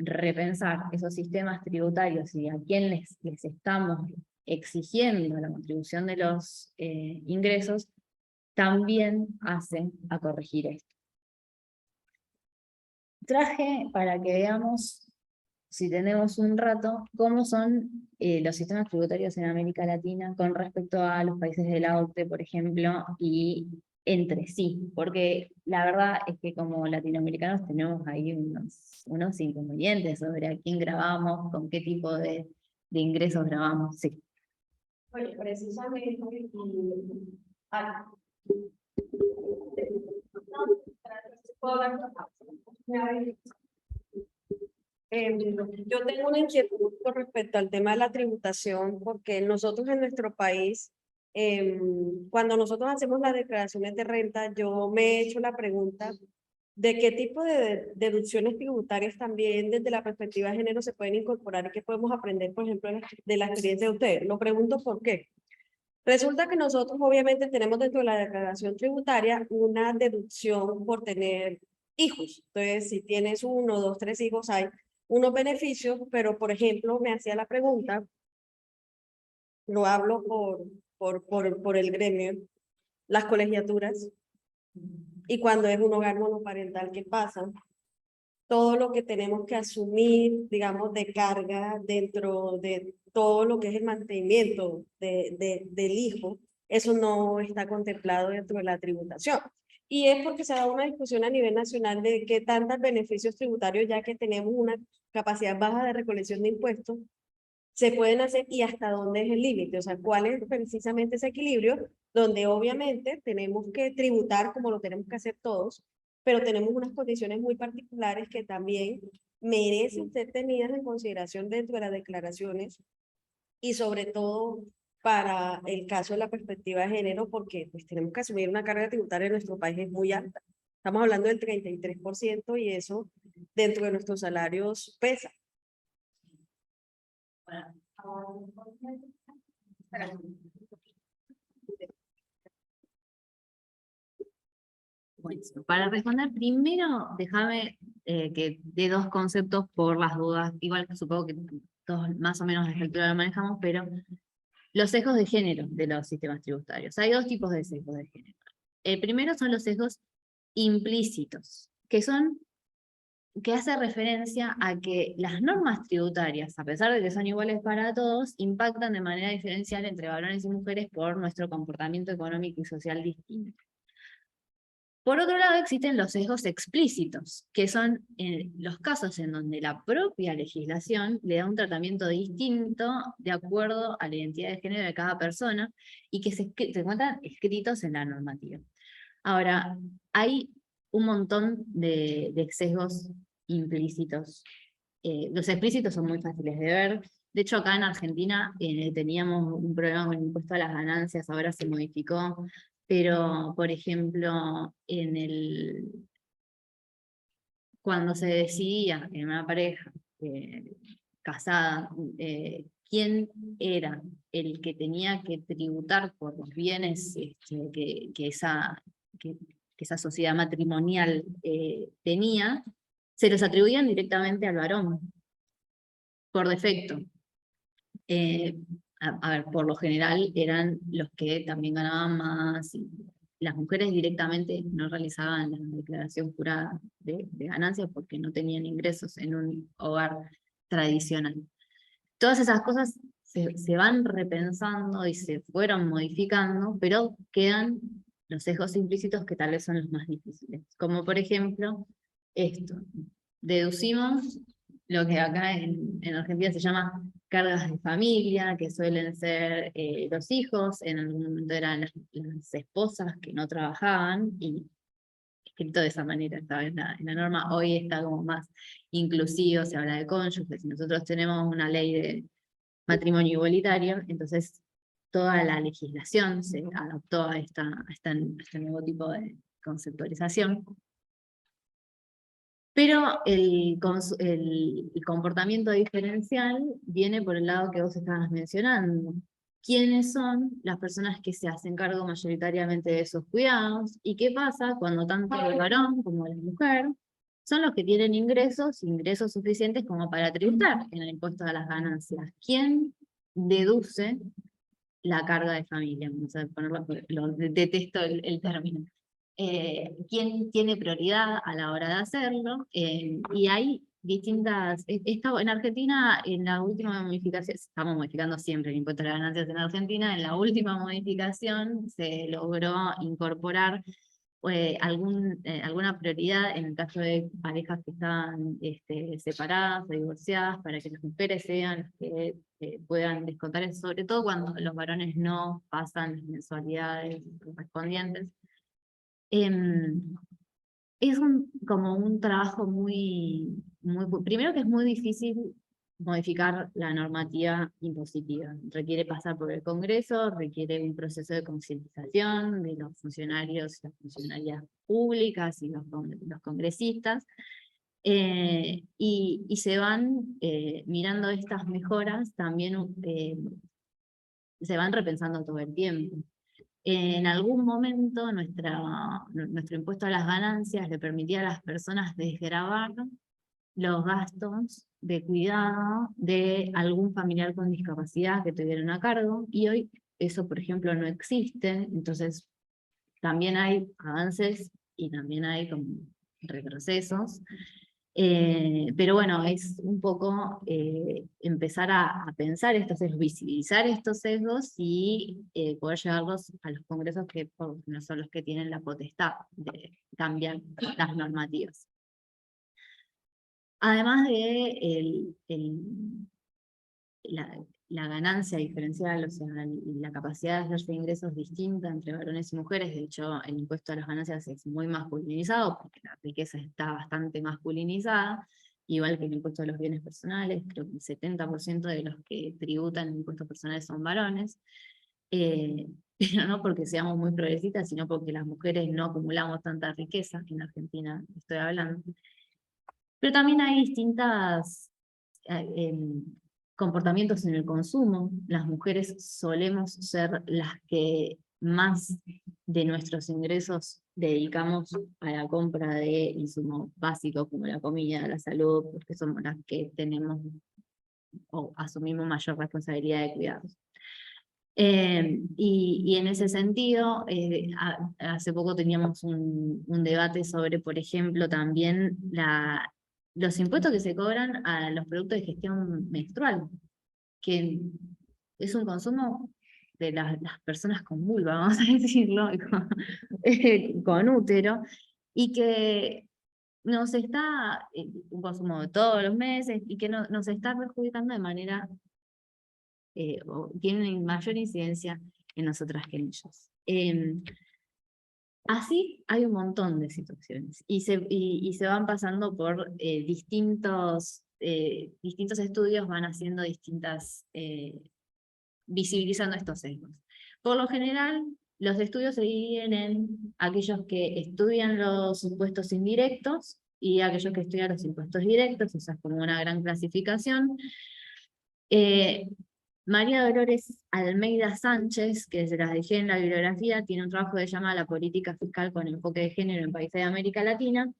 repensar esos sistemas tributarios y a quién les estamos exigiendo la contribución de los ingresos, también hace a corregir esto. Traje para que veamos, si tenemos un rato, cómo son los sistemas tributarios en América Latina con respecto a los países de la OCDE, por ejemplo, y entre sí, porque la verdad es que como latinoamericanos tenemos ahí unos inconvenientes sobre a quién grabamos, con qué tipo de ingresos grabamos. Sí. Bueno, precisamente, Yo tengo una inquietud con respecto al tema de la tributación, porque nosotros en nuestro país, cuando nosotros hacemos las declaraciones de renta, yo me he hecho la pregunta de qué tipo de deducciones tributarias también desde la perspectiva de género se pueden incorporar y qué podemos aprender, por ejemplo, de la experiencia de ustedes. Lo pregunto por qué. Resulta que nosotros obviamente tenemos dentro de la declaración tributaria una deducción por tener hijos. Entonces, si tienes uno, dos, tres hijos, hay unos beneficios, pero por ejemplo, me hacía la pregunta, lo hablo por el gremio, las colegiaturas, y cuando es un hogar monoparental, ¿qué pasa? Todo lo que tenemos que asumir, digamos, de carga dentro de todo lo que es el mantenimiento del hijo, eso no está contemplado dentro de la tributación. Y es porque se ha dado una discusión a nivel nacional de qué tantos beneficios tributarios, ya que tenemos una capacidad baja de recolección de impuestos, se pueden hacer y hasta dónde es el límite, o sea, cuál es precisamente ese equilibrio donde obviamente tenemos que tributar como lo tenemos que hacer todos, pero tenemos unas condiciones muy particulares que también merecen ser tenidas en consideración dentro de las declaraciones y sobre todo para el caso de la perspectiva de género, porque pues tenemos que asumir una carga tributaria en nuestro país es muy alta. Estamos hablando del 33% y eso dentro de nuestros salarios pesa. Bueno, para responder primero, déjame que dé dos conceptos por las dudas, igual que supongo que todos más o menos a esta altura lo manejamos, pero los sesgos de género de los sistemas tributarios. Hay dos tipos de sesgos de género. El primero son los sesgos implícitos, que hace referencia a que las normas tributarias, a pesar de que son iguales para todos, impactan de manera diferencial entre varones y mujeres por nuestro comportamiento económico y social distinto. Por otro lado, existen los sesgos explícitos, que son los casos en donde la propia legislación le da un tratamiento distinto de acuerdo a la identidad de género de cada persona y que se encuentran escritos en la normativa. Ahora, hay un montón de sesgos implícitos. Los explícitos son muy fáciles de ver. De hecho, acá en Argentina teníamos un problema con el impuesto a las ganancias, ahora se modificó, pero, por ejemplo, cuando se decidía en una pareja casada, quién era el que tenía que tributar por los bienes que esa sociedad matrimonial tenía, se los atribuían directamente al varón, por defecto. A ver, por lo general eran los que también ganaban más, y las mujeres directamente no realizaban la declaración jurada de ganancias porque no tenían ingresos en un hogar tradicional. Todas esas cosas se van repensando y se fueron modificando, pero quedan los sesgos implícitos que tal vez son los más difíciles. Como por ejemplo, esto. Deducimos lo que acá en Argentina se llama cargas de familia, que suelen ser los hijos, en algún momento eran las esposas que no trabajaban, y escrito de esa manera estaba en la norma. Hoy está como más inclusivo, se habla de cónyuges, y nosotros tenemos una ley de matrimonio igualitario, entonces toda la legislación se adaptó a este nuevo tipo de conceptualización. Pero el comportamiento diferencial viene por el lado que vos estabas mencionando. ¿Quiénes son las personas que se hacen cargo mayoritariamente de esos cuidados? ¿Y qué pasa cuando tanto el varón como la mujer son los que tienen ingresos suficientes como para tributar en el impuesto a las ganancias? ¿Quién deduce la carga de familia? Vamos a ponerlo, detesto el término. ¿Quién tiene prioridad a la hora de hacerlo? Y hay distintas... en Argentina, en la última modificación, estamos modificando siempre el impuesto a las ganancias en Argentina, en la última modificación se logró incorporar alguna prioridad en el caso de parejas que están separadas o divorciadas, para que las mujeres sean las que puedan descontar eso, sobre todo cuando los varones no pasan las mensualidades correspondientes. Es como un trabajo primero que es muy difícil modificar la normativa impositiva. Requiere pasar por el Congreso, requiere un proceso de concientización de los funcionarios, las funcionarias públicas y los congresistas, y se van mirando estas mejoras, también se van repensando todo el tiempo. En algún momento nuestro impuesto a las ganancias le permitía a las personas desgravar los gastos de cuidado de algún familiar con discapacidad que tuvieran a cargo, y hoy eso, por ejemplo, no existe. Entonces también hay avances y también hay como retrocesos. Pero bueno, es un poco empezar a pensar estos sesgos, visibilizar estos sesgos y poder llevarlos a los congresos que no son los que tienen la potestad de cambiar las normativas. Además de la ganancia diferencial, o sea, la capacidad de hacerse ingresos distinta entre varones y mujeres. De hecho, el impuesto a las ganancias es muy masculinizado, porque la riqueza está bastante masculinizada, igual que el impuesto a los bienes personales. Creo que el 70% de los que tributan el impuesto personal son varones, pero no porque seamos muy progresistas, sino porque las mujeres no acumulamos tanta riqueza, en Argentina estoy hablando. Pero también hay distintas comportamientos en el consumo. Las mujeres solemos ser las que más de nuestros ingresos dedicamos a la compra de insumos básicos como la comida, la salud, porque somos las que tenemos o asumimos mayor responsabilidad de cuidados. Y en ese sentido, hace poco teníamos un debate sobre, por ejemplo, también los impuestos que se cobran a los productos de gestión menstrual, que es un consumo de las personas con vulva, vamos a decirlo, con útero, y que nos está, un consumo de todos los meses, y que nos está perjudicando de manera, o tiene mayor incidencia en nosotras que en ellos. Así hay un montón de situaciones, y se van pasando por distintos estudios, van haciendo visibilizando estos sesgos. Por lo general, los estudios se dividen en aquellos que estudian los impuestos indirectos y aquellos que estudian los impuestos directos. Esa es como una gran clasificación. María Dolores Almeida Sánchez, que se las dejé en la bibliografía, tiene un trabajo que se llama La política fiscal con enfoque de género en países de América Latina,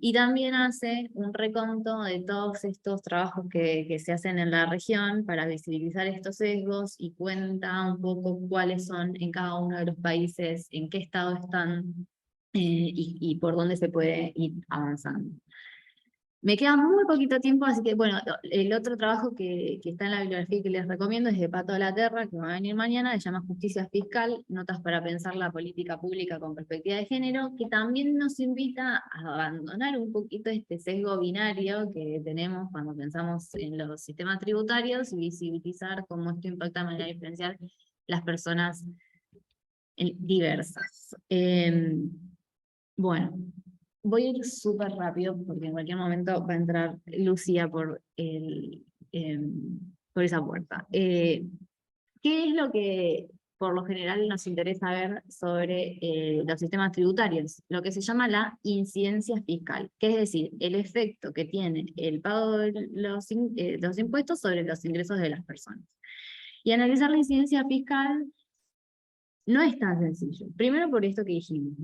y también hace un reconto de todos estos trabajos que se hacen en la región para visibilizar estos sesgos, y cuenta un poco cuáles son en cada uno de los países, en qué estado están, y por dónde se puede ir avanzando. Me queda muy poquito tiempo, así que bueno, el otro trabajo que está en la bibliografía y que les recomiendo es de Pato Laterra, que va a venir mañana, se llama Justicia Fiscal, notas para pensar la política pública con perspectiva de género, que también nos invita a abandonar un poquito este sesgo binario que tenemos cuando pensamos en los sistemas tributarios, y visibilizar cómo esto impacta de manera diferencial las personas diversas. Bueno, voy a ir súper rápido porque en cualquier momento va a entrar Lucía por esa puerta. ¿Qué es lo que por lo general nos interesa ver sobre los sistemas tributarios? Lo que se llama la incidencia fiscal, que es decir, el efecto que tiene el pago de los impuestos sobre los ingresos de las personas. Y analizar la incidencia fiscal no es tan sencillo. Primero por esto que dijimos,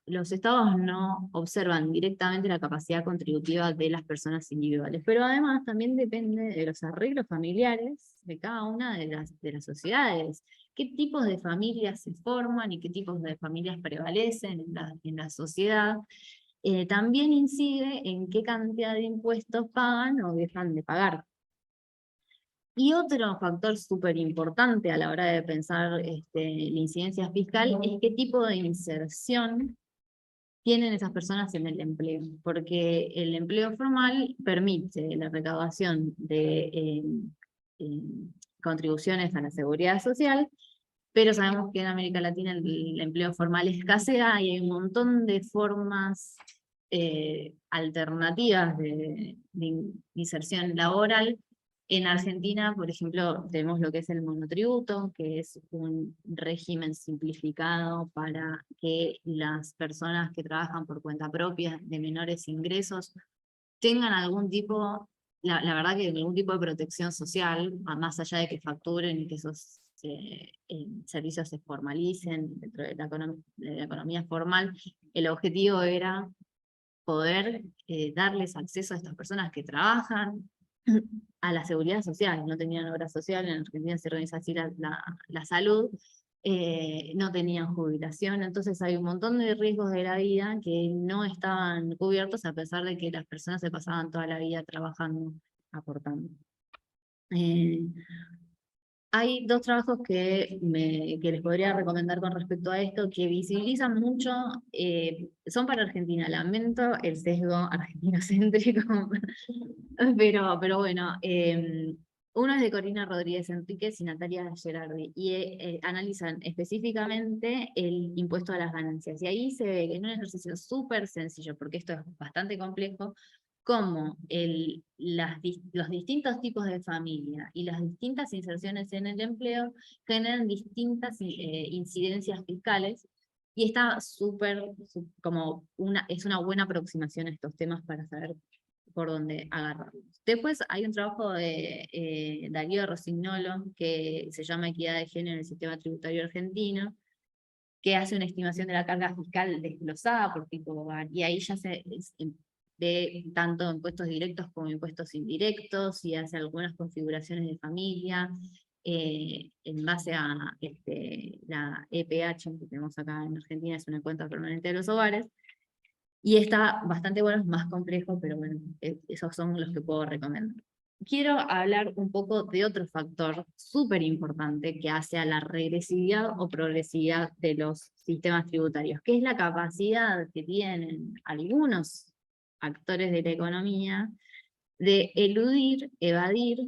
los estados no observan directamente la capacidad contributiva de las personas individuales, pero además también depende de los arreglos familiares de cada una de las sociedades. Qué tipos de familias se forman y qué tipos de familias prevalecen en la sociedad. También incide en qué cantidad de impuestos pagan o dejan de pagar. Y otro factor súper importante a la hora de pensar la incidencia fiscal es qué tipo de inserción tienen esas personas en el empleo, porque el empleo formal permite la recaudación de contribuciones a la seguridad social, pero sabemos que en América Latina el empleo formal escasea y hay un montón de formas alternativas de inserción laboral. En Argentina, por ejemplo, tenemos lo que es el monotributo, que es un régimen simplificado para que las personas que trabajan por cuenta propia de menores ingresos tengan algún tipo, la verdad que algún tipo de protección social, más allá de que facturen y que esos servicios se formalicen dentro de la economía formal. El objetivo era poder darles acceso a estas personas que trabajan a la seguridad social. No tenían obra social, en Argentina se organiza así la salud, no tenían jubilación, entonces hay un montón de riesgos de la vida que no estaban cubiertos a pesar de que las personas se pasaban toda la vida trabajando, aportando. Hay dos trabajos que les podría recomendar con respecto a esto, que visibilizan mucho, son para Argentina, lamento el sesgo argentinocéntrico, pero bueno, uno es de Corina Rodríguez Enríquez y Natalia Gerardi, y analizan específicamente el impuesto a las ganancias, y ahí se ve que en un ejercicio súper sencillo, porque esto es bastante complejo, cómo los distintos tipos de familia y las distintas inserciones en el empleo generan distintas incidencias fiscales, y está es una buena aproximación a estos temas para saber por dónde agarrarlos. Después hay un trabajo de Darío Rosignolo que se llama Equidad de Género en el Sistema Tributario Argentino, que hace una estimación de la carga fiscal desglosada por tipo de hogar, y ahí ya se ve tanto impuestos directos como impuestos indirectos, y hace algunas configuraciones de familia, en base a la EPH que tenemos acá en Argentina, es una cuenta permanente de los hogares, y está bastante bueno, es más complejo, pero bueno, esos son los que puedo recomendar. Quiero hablar un poco de otro factor súper importante que hace a la regresividad o progresividad de los sistemas tributarios, que es la capacidad que tienen algunos actores de la economía de eludir, evadir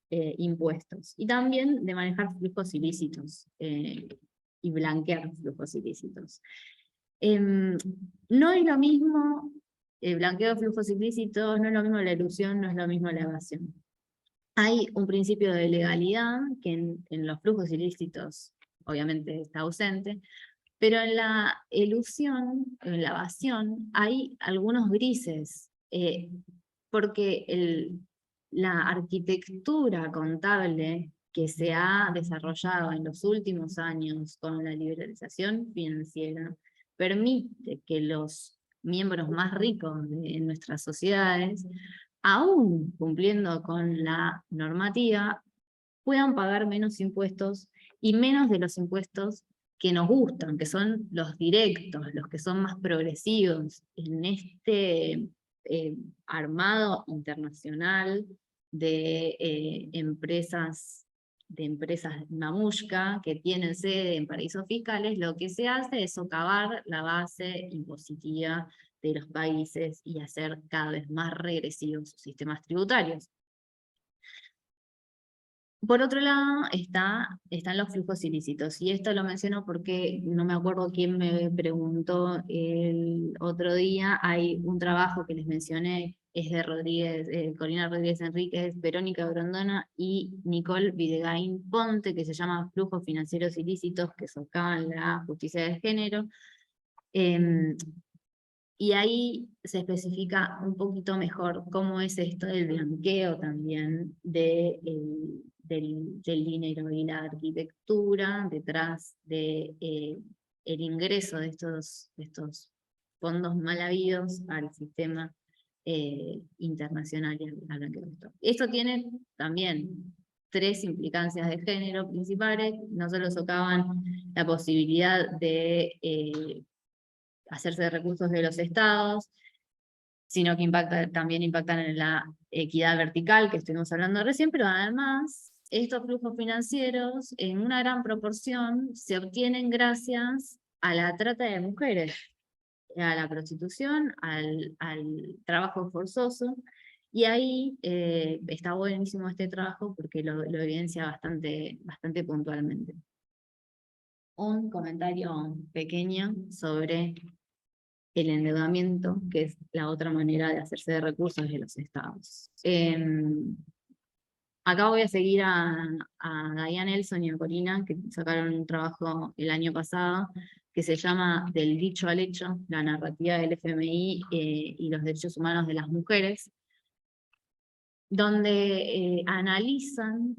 impuestos, y también de manejar flujos ilícitos y blanquear flujos ilícitos. No es lo mismo el blanqueo de flujos ilícitos, no es lo mismo la elusión, no es lo mismo la evasión. Hay un principio de legalidad que en los flujos ilícitos obviamente está ausente, pero en la elusión, en la evasión, hay algunos grises, porque la arquitectura contable que se ha desarrollado en los últimos años con la liberalización financiera permite que los miembros más ricos de nuestras sociedades, aún cumpliendo con la normativa, puedan pagar menos impuestos, y menos de los impuestos que nos gustan, que son los directos, los que son más progresivos en este armado internacional de empresas mamushka que tienen sede en paraísos fiscales. Lo que se hace es socavar la base impositiva de los países y hacer cada vez más regresivos sus sistemas tributarios. Por otro lado, están los flujos ilícitos, y esto lo menciono porque no me acuerdo quién me preguntó el otro día. Hay un trabajo que les mencioné, es de Corina Rodríguez Enríquez, Verónica Grondona y Nicole Videgain Ponte, que se llama Flujos Financieros Ilícitos que socavan la justicia de género. Y ahí se especifica un poquito mejor cómo es esto del blanqueo también del dinero, y la arquitectura detrás de el ingreso de estos fondos mal habidos al sistema internacional y al blanqueo de esto. Esto tiene también tres implicancias de género principales. No solo socavan la posibilidad de hacerse de recursos de los estados, sino que también impactan en la equidad vertical que estuvimos hablando recién, pero además estos flujos financieros en una gran proporción se obtienen gracias a la trata de mujeres, a la prostitución, al trabajo forzoso, y ahí está buenísimo este trabajo porque lo evidencia bastante puntualmente. Un comentario pequeño sobre el endeudamiento, que es la otra manera de hacerse de recursos de los estados. Acá voy a seguir a Diane Nelson y a Corina, que sacaron un trabajo el año pasado, que se llama Del dicho al hecho, la narrativa del FMI y los derechos humanos de las mujeres, donde analizan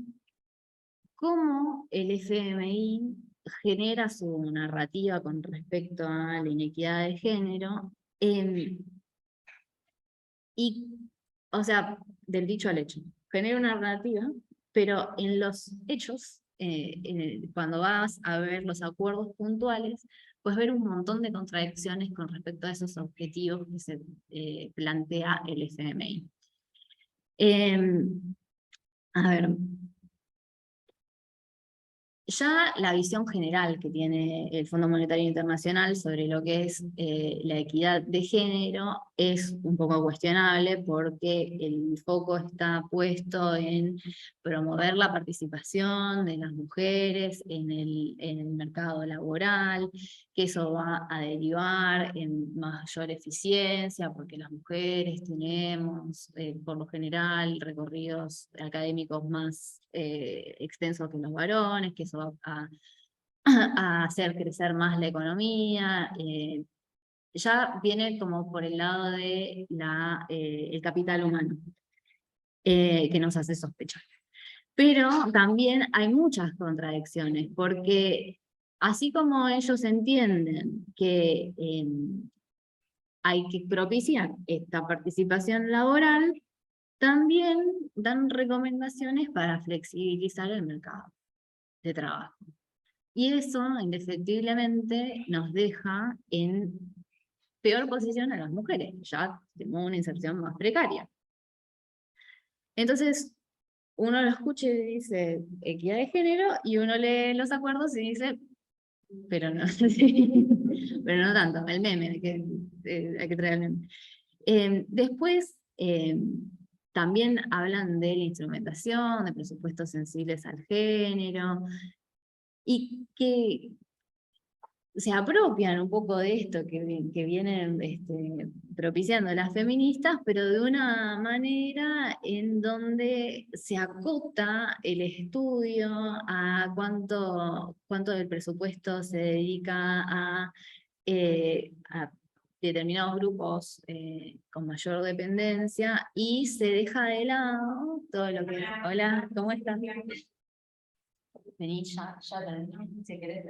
cómo el FMI genera su narrativa con respecto a la inequidad de género, y, o sea, del dicho al hecho. Genera una narrativa, pero en los hechos, cuando vas a ver los acuerdos puntuales, puedes ver un montón de contradicciones con respecto a esos objetivos que se plantea el FMI. A ver, ya la visión general que tiene el Fondo Monetario Internacional sobre lo que es la equidad de género es un poco cuestionable porque el foco está puesto en promover la participación de las mujeres en el mercado laboral, que eso va a derivar en mayor eficiencia porque las mujeres tenemos por lo general recorridos académicos más extensos que los varones, que eso va a hacer crecer más la economía. Ya viene como por el lado de el capital humano, que nos hace sospechar. Pero también hay muchas contradicciones, porque así como ellos entienden que hay que propiciar esta participación laboral, también dan recomendaciones para flexibilizar el mercado de trabajo. Y eso, indefectiblemente, nos deja en peor posición a las mujeres, ya tenemos una inserción más precaria. Entonces, uno lo escucha y dice equidad de género, y uno lee los acuerdos y dice, pero no, pero no tanto, el meme, hay que traer el meme. Después, también hablan de la instrumentación, de presupuestos sensibles al género, y que se apropian un poco de esto que vienen propiciando las feministas, pero de una manera en donde se acota el estudio a cuánto del presupuesto se dedica a determinados grupos con mayor dependencia, y se deja de lado todo lo que es... Hola, ¿cómo estás? Vení, ya terminé, si querés.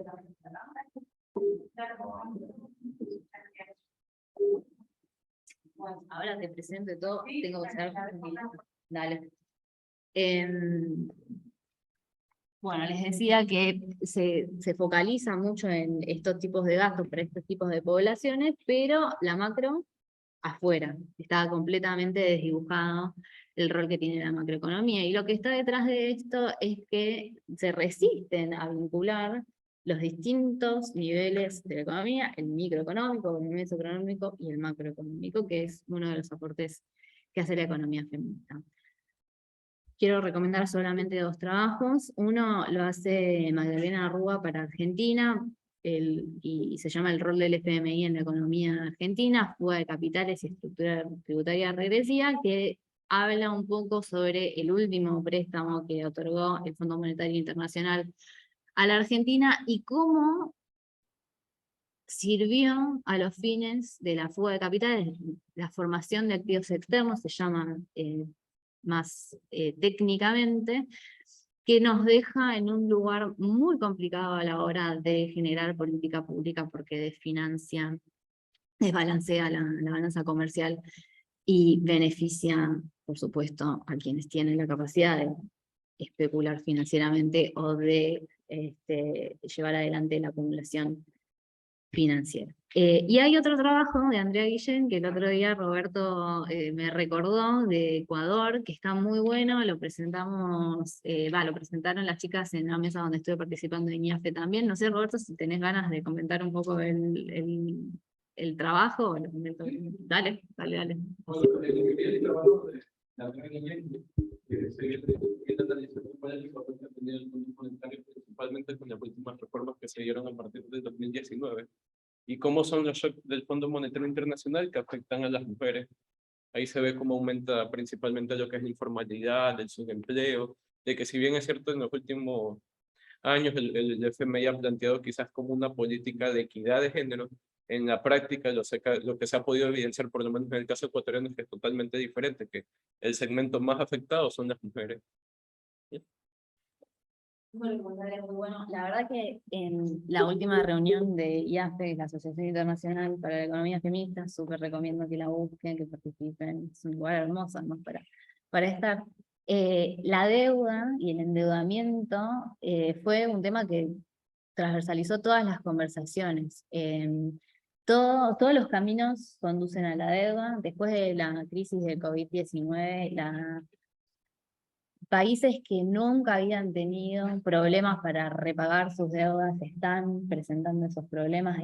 Bueno, ahora te presento todo, tengo que ser... Dale. Bueno, les decía que se focaliza mucho en estos tipos de gastos para estos tipos de poblaciones, pero la macro afuera, está completamente desdibujado el rol que tiene la macroeconomía, y lo que está detrás de esto es que se resisten a vincular los distintos niveles de la economía, el microeconómico, el mesoeconómico y el macroeconómico, que es uno de los aportes que hace la economía feminista. Quiero recomendar solamente dos trabajos. Uno lo hace Magdalena Rúa para Argentina, y se llama El rol del FMI en la economía argentina, fuga de capitales y estructura tributaria regresiva, que habla un poco sobre el último préstamo que otorgó el Fondo Monetario Internacional a la Argentina y cómo sirvió a los fines de la fuga de capitales, la formación de activos externos, se llaman más técnicamente, que nos deja en un lugar muy complicado a la hora de generar política pública, porque desfinancia, desbalancea la balanza comercial y beneficia, por supuesto, a quienes tienen la capacidad de especular financieramente o de llevar adelante la acumulación financiera. Y hay otro trabajo de Andrea Guillén, que el otro día Roberto me recordó, de Ecuador, que está muy bueno, lo presentamos, lo presentaron las chicas en la mesa donde estuve participando en IAFE también. No sé, Roberto, si tenés ganas de comentar un poco el trabajo, o lo comento. Dale. El trabajo de Andrea Guillén, que se analizó cuál es la importancia que tenía el Fondo Monetario, principalmente con las últimas reformas que se dieron a partir de 2019, y cómo son los shocks del Fondo Monetario Internacional que afectan a las mujeres. Ahí se ve cómo aumenta principalmente lo que es la informalidad, el subempleo, de que si bien es cierto en los últimos años el FMI ha planteado quizás como una política de equidad de género, en la práctica lo que se ha podido evidenciar, por lo menos en el caso ecuatoriano, es que es totalmente diferente, que el segmento más afectado son las mujeres. Bueno, la verdad que en la última reunión de IAFE, la Asociación Internacional para la Economía Feminista, súper recomiendo que la busquen, que participen, es un lugar hermoso, ¿no? para estar. La deuda y el endeudamiento fue un tema que transversalizó todas las conversaciones. Todos los caminos conducen a la deuda. Después de la crisis del COVID-19, países que nunca habían tenido problemas para repagar sus deudas están presentando esos problemas.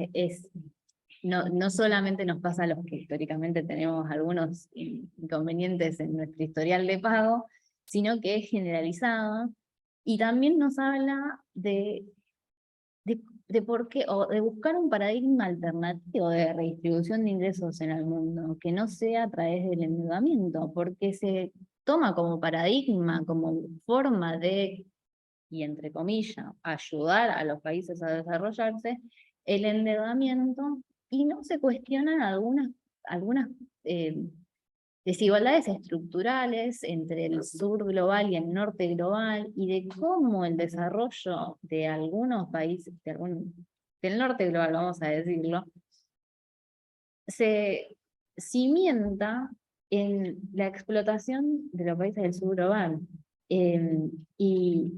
No solamente nos pasa a los que históricamente tenemos algunos inconvenientes en nuestro historial de pago, sino que es generalizado. Y también nos habla de por qué, o de buscar un paradigma alternativo de redistribución de ingresos en el mundo, que no sea a través del endeudamiento, porque se toma como paradigma, como forma de, y entre comillas, ayudar a los países a desarrollarse, el endeudamiento, y no se cuestionan algunas desigualdades estructurales entre el sur global y el norte global, y de cómo el desarrollo de algunos países, del norte global, vamos a decirlo, se cimienta en la explotación de los países del sur global. Y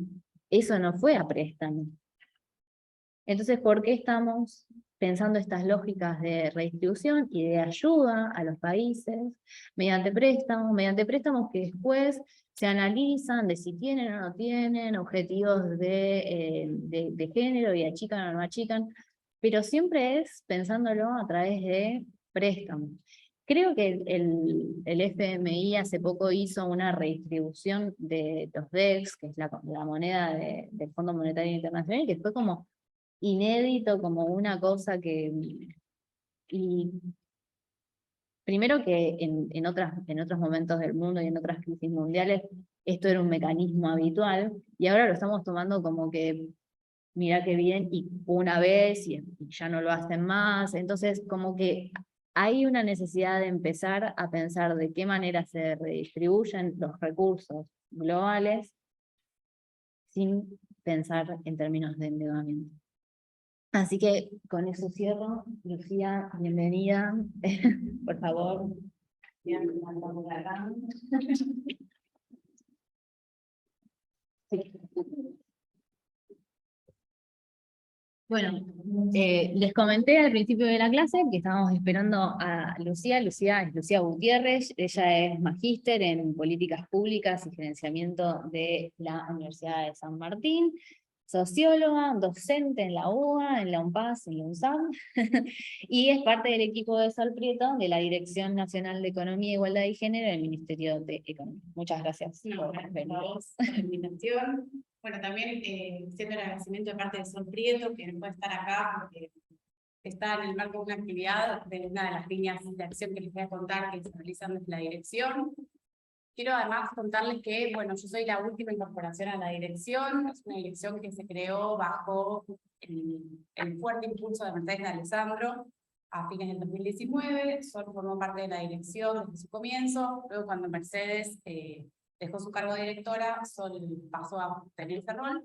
eso no fue a préstamo. Entonces, ¿por qué estamos pensando estas lógicas de redistribución y de ayuda a los países mediante préstamos que después se analizan de si tienen o no tienen objetivos de género y achican o no achican, pero siempre es pensándolo a través de préstamos. Creo que el FMI hace poco hizo una redistribución de los DEX, que es la moneda del Fondo Monetario Internacional, que fue como inédito, como una cosa que... Y primero que en otros momentos del mundo y en otras crisis mundiales, esto era un mecanismo habitual, y ahora lo estamos tomando como que, mira qué bien, y una vez, y ya no lo hacen más. Entonces, como que hay una necesidad de empezar a pensar de qué manera se redistribuyen los recursos globales sin pensar en términos de endeudamiento. Así que con eso cierro. Lucía, bienvenida. Por favor. Bueno, les comenté al principio de la clase que estábamos esperando a Lucía. Lucía es Lucía Gutiérrez, ella es magíster en políticas públicas y gerenciamiento de la Universidad de San Martín, socióloga, docente en la UBA, en la UNPAS, en la UNSAM, y es parte del equipo de Sol Prieto de la Dirección Nacional de Economía, Igualdad y Género del Ministerio de Economía. Muchas gracias por venir. Por la invitación. Bueno, también siendo el agradecimiento de parte de Sol Prieto, que no puede estar acá porque está en el marco de una actividad de una de las líneas de acción que les voy a contar que se realizan desde la dirección. Quiero además contarles que, bueno, yo soy la última incorporación a la dirección, es una dirección que se creó bajo el fuerte impulso de Mercedes de Alessandro a fines del 2019, Sol formó parte de la dirección desde su comienzo, luego cuando Mercedes dejó su cargo de directora, Sol pasó a tener ese rol,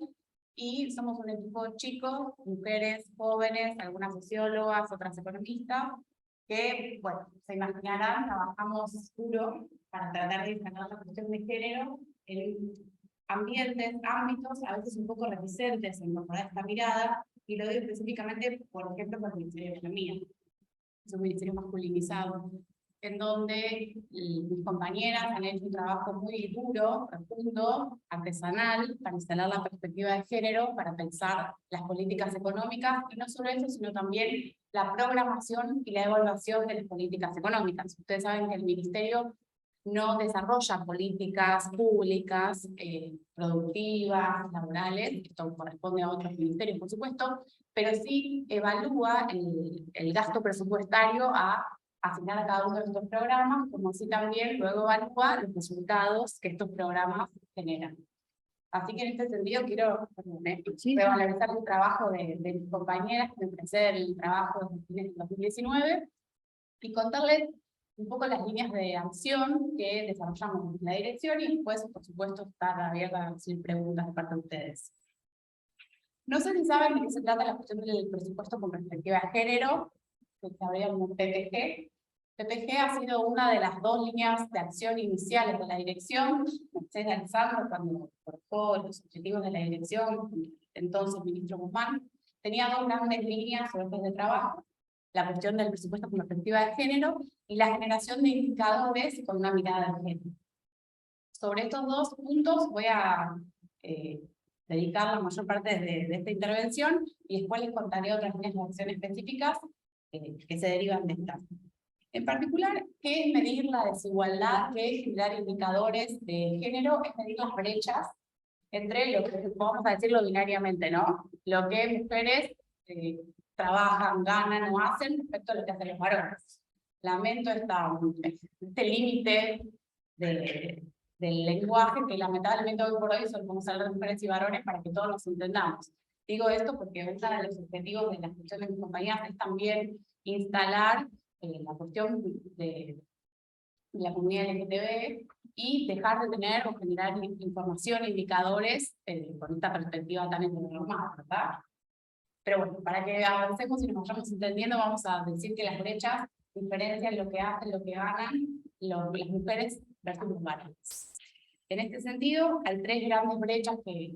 y somos un equipo chico, mujeres jóvenes, algunas sociólogas, otras economistas, que, bueno, se imaginarán, trabajamos duro para tratar de instalar la cuestión de género en ambientes, ámbitos, a veces un poco reticentes en incorporar esta mirada, y lo digo específicamente, por ejemplo, por el Ministerio de Economía. Es un ministerio masculinizado, en donde mis compañeras han hecho un trabajo muy duro, profundo, artesanal, para instalar la perspectiva de género, para pensar las políticas económicas, y no solo eso, sino también la programación y la evaluación de las políticas económicas. Ustedes saben que el Ministerio no desarrolla políticas públicas, productivas, laborales, esto corresponde a otros ministerios, por supuesto, pero sí evalúa el gasto presupuestario a asignar a cada uno de estos programas, como así también luego evalúa los resultados que estos programas generan. Así que en este sentido quiero revalorizar el trabajo de mis compañeras que me preceden el trabajo de 2019 y contarles un poco las líneas de acción que desarrollamos en la dirección y después, por supuesto, estar abierta a recibir preguntas de parte de ustedes. No sé si saben de qué se trata la cuestión del presupuesto con perspectiva de género, que se habría como PPG. PPG ha sido una de las dos líneas de acción iniciales de la dirección. Mercedes Alessandro, cuando cortó los objetivos de la dirección, entonces ministro Guzmán, tenía dos grandes líneas o ejes de trabajo: la cuestión del presupuesto con perspectiva de género y la generación de indicadores con una mirada de género. Sobre estos dos puntos voy a dedicar la mayor parte de esta intervención y después les contaré otras líneas de acción específicas que se derivan de estas. En particular, ¿qué es medir la desigualdad? ¿Qué es generar indicadores de género? Es medir las brechas entre lo que, vamos a decirlo binariamente, ¿no? Lo que mujeres trabajan, ganan o hacen respecto a lo que hacen los varones. Lamento este límite del lenguaje que lamentablemente hoy por hoy solemos hablar de mujeres y varones para que todos nos entendamos. Digo esto porque uno de los objetivos de la gestión de mis compañías es también instalar la cuestión de la comunidad LGTB y dejar de tener o generar información, indicadores con esta perspectiva tan heteronormada, ¿verdad? Pero bueno, para que avancemos y nos vayamos entendiendo, vamos a decir que las brechas diferencian lo que hacen, lo que ganan las mujeres versus los varones. En este sentido, hay tres grandes brechas que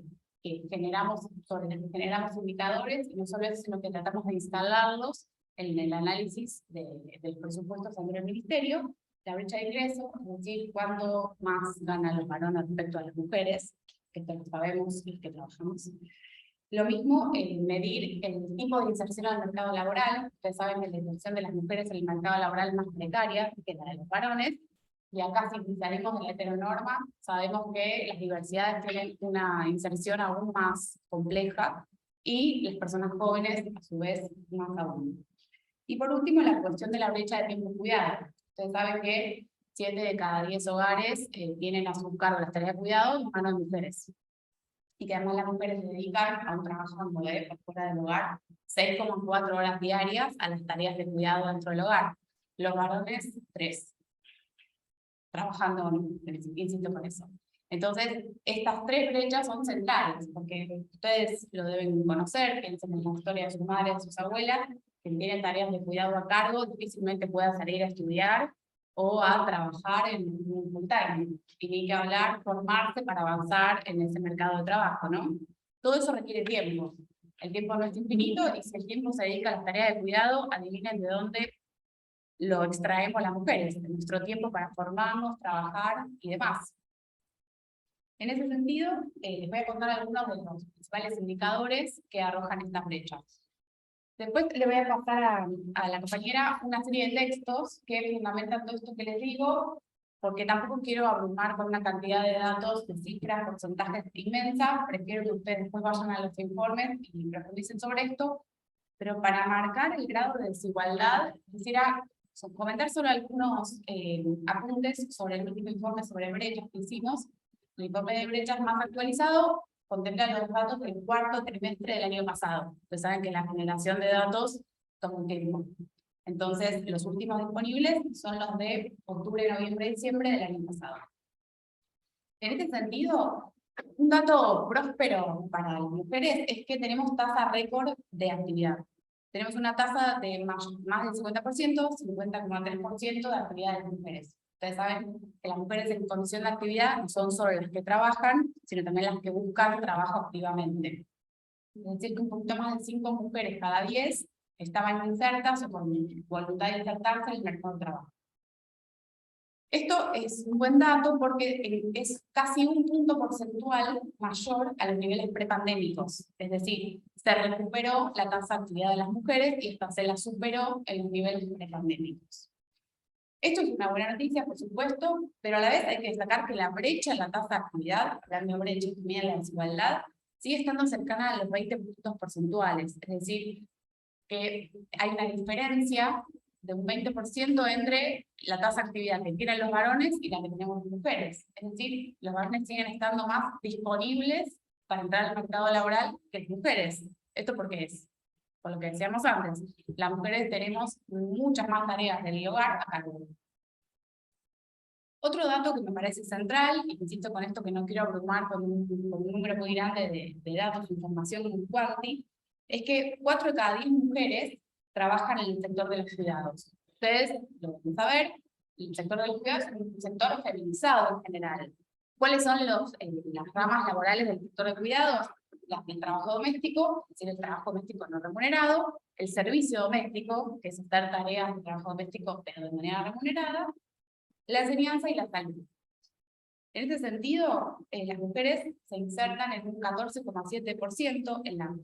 generamos, sobre las que generamos indicadores, y no solo eso, sino que tratamos de instalarlos en el análisis del presupuesto sobre el ministerio. La brecha de ingreso, es decir, cuánto más ganan los varones respecto a las mujeres, que esto lo sabemos y que trabajamos. Lo mismo, medir el tipo de inserción al mercado laboral. Ustedes saben que la inserción de las mujeres en el mercado laboral es más precaria que la de los varones. Y acá, si salimos de la heteronorma, sabemos que las diversidades tienen una inserción aún más compleja y las personas jóvenes, a su vez, más aún. Y por último, la cuestión de la brecha de tiempo cuidado. Ustedes saben que 7 de cada 10 hogares tienen a su cargo las tareas de cuidado en manos de mujeres. Y que además las mujeres se dedican a un trabajo por fuera del hogar, 6,4 horas diarias a las tareas de cuidado dentro del hogar. Los varones, 3. Trabajando, insisto con eso. Entonces, estas tres brechas son centrales, porque ustedes lo deben conocer, piensen en la historia de sus madres, de sus abuelas, que tienen tareas de cuidado a cargo, difícilmente puedan salir a estudiar o a trabajar en un full time. Tienen que hablar, formarse para avanzar en ese mercado de trabajo, ¿no? Todo eso requiere tiempo. El tiempo no es infinito, y si el tiempo se dedica a las tareas de cuidado, adivinen de dónde lo extraemos las mujeres, de nuestro tiempo para formarnos, trabajar y demás. En ese sentido, les voy a contar algunos de los principales indicadores que arrojan estas brechas. Después le voy a pasar a la compañera una serie de textos que fundamentan todo esto que les digo, porque tampoco quiero abrumar con una cantidad de datos, de cifras, porcentajes inmensas. Prefiero que ustedes después vayan a los informes y profundicen sobre esto, pero para marcar el grado de desigualdad, quisiera comentar solo algunos apuntes sobre el último informe sobre brechas que hicimos. El informe de brechas más actualizado contempla los datos del cuarto trimestre del año pasado. Ustedes saben que la generación de datos toma un tiempo. Entonces, los últimos disponibles son los de octubre, noviembre y diciembre del año pasado. En este sentido, un dato próspero para las mujeres es que tenemos tasa récord de actividad. Tenemos una tasa de más del 50%, 50,3% de actividad de mujeres. Ustedes saben que las mujeres en condición de actividad no son solo las que trabajan, sino también las que buscan trabajo activamente. Es decir, que un poquito más de 5 mujeres cada 10 estaban insertas o con voluntad de insertarse en el mercado de trabajo. Esto es un buen dato porque es casi un punto porcentual mayor a los niveles prepandémicos. Es decir, se recuperó la tasa de actividad de las mujeres y esta se la superó en los niveles prepandémicos. Esto es una buena noticia, por supuesto, pero a la vez hay que destacar que la brecha en la tasa de actividad, hablando de brecha y también la desigualdad, sigue estando cercana a los 20 puntos porcentuales, es decir, que hay una diferencia de un 20% entre la tasa de actividad que tienen los varones y la que tenemos las mujeres. Es decir, los varones siguen estando más disponibles para entrar al mercado laboral que las mujeres. ¿Esto por qué es? Por lo que decíamos antes, las mujeres tenemos muchas más tareas del hogar a cargo. Otro dato que me parece central, y insisto con esto que no quiero abrumar con un número muy grande de datos, información como un cuarti, es que 4 de cada 10 mujeres trabajan en el sector de los cuidados. Ustedes lo deben saber, el sector de los cuidados es un sector feminizado en general. ¿Cuáles son las ramas laborales del sector de cuidados? Las del trabajo doméstico, es decir, el trabajo doméstico no remunerado, el servicio doméstico, que es hacer tareas de trabajo doméstico pero de manera remunerada, la enseñanza y la salud. En este sentido, las mujeres se insertan en un 14,7% en la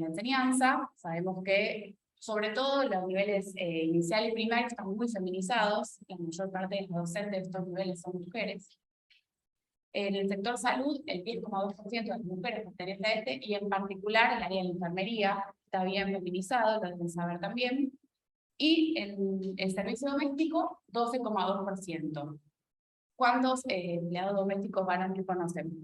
enseñanza. Sabemos que, sobre todo, los niveles inicial y primario están muy feminizados. La mayor parte de los docentes de estos niveles son mujeres. En el sector salud, el 10,2% de las mujeres pertenece a este, y en particular el área de la enfermería está bien feminizado, lo deben saber también. Y en el servicio doméstico, 12,2%. ¿Cuántos empleados domésticos varones conocen?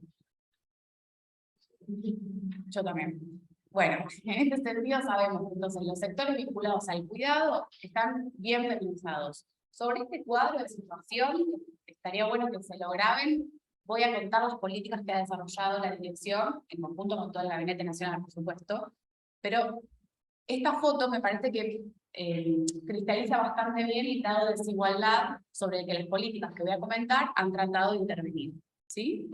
Yo también. Bueno, en este sentido sabemos que entonces los sectores vinculados al cuidado están bien feminizados. Sobre este cuadro de situación, estaría bueno que se lo graben. Voy a contar las políticas que ha desarrollado la dirección, en conjunto con todo el Gabinete Nacional, por supuesto, pero esta foto me parece que cristaliza bastante bien el grado de desigualdad sobre el que las políticas que voy a comentar han tratado de intervenir. ¿Sí?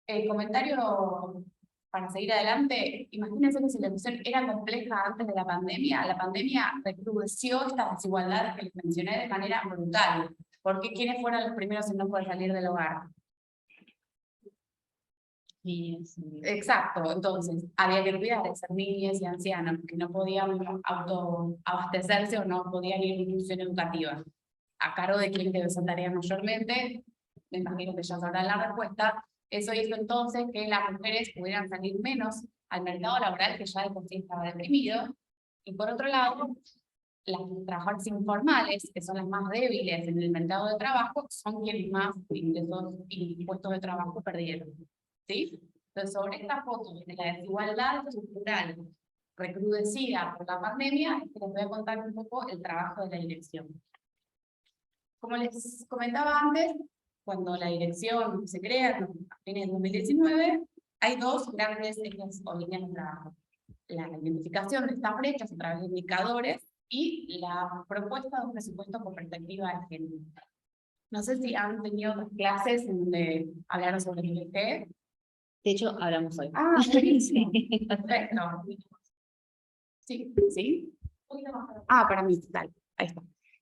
El comentario para seguir adelante, imagínense que si la situación era compleja antes de la pandemia recrudeció estas desigualdades que les mencioné de manera brutal. Porque ¿quiénes fueron los primeros en no poder salir del hogar? Exacto, entonces había que cuidar de ser niñas y ancianas que no podían autoabastecerse o no podían ir a una institución educativa. ¿A cargo de quién debe esa tarea mayormente? Me imagino que ya sabrán la respuesta. Eso hizo entonces que las mujeres pudieran salir menos al mercado laboral, que ya de por sí estaba deprimido. Y por otro lado, las trabajadoras informales, que son las más débiles en el mercado de trabajo, son quienes más ingresos y puestos de trabajo perdieron. ¿Sí? Entonces, sobre esta foto de la desigualdad estructural recrudecida por la pandemia, les voy a contar un poco el trabajo de la dirección. Como les comentaba antes, cuando la dirección se crea en 2019, hay 2 grandes ejes o líneas de trabajo. La identificación de estas brechas a través de indicadores y la propuesta de un presupuesto con perspectiva de género. No sé si han tenido otras clases en donde hablaron sobre el IPG. De hecho, hablamos hoy. Ah, buenísimo. Perfecto. Sí, ¿sí? Ah, para mí, dale, ahí está.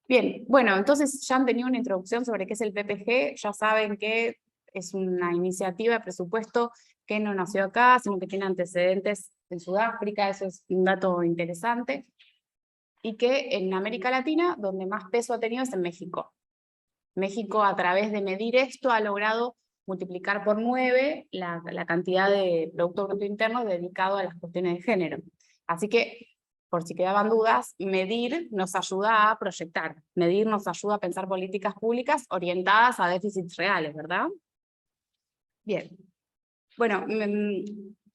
Bien, bueno, entonces ya han tenido una introducción sobre qué es el PPG, ya saben que es una iniciativa de presupuesto que no nació acá, sino que tiene antecedentes en Sudáfrica, eso es un dato interesante, y que en América Latina, donde más peso ha tenido es en México. México, a través de medir esto, ha logrado multiplicar por 9 la cantidad de Producto Bruto Interno dedicado a las cuestiones de género. Así que, por si quedaban dudas, medir nos ayuda a proyectar, medir nos ayuda a pensar políticas públicas orientadas a déficits reales, ¿verdad? Bien. Bueno,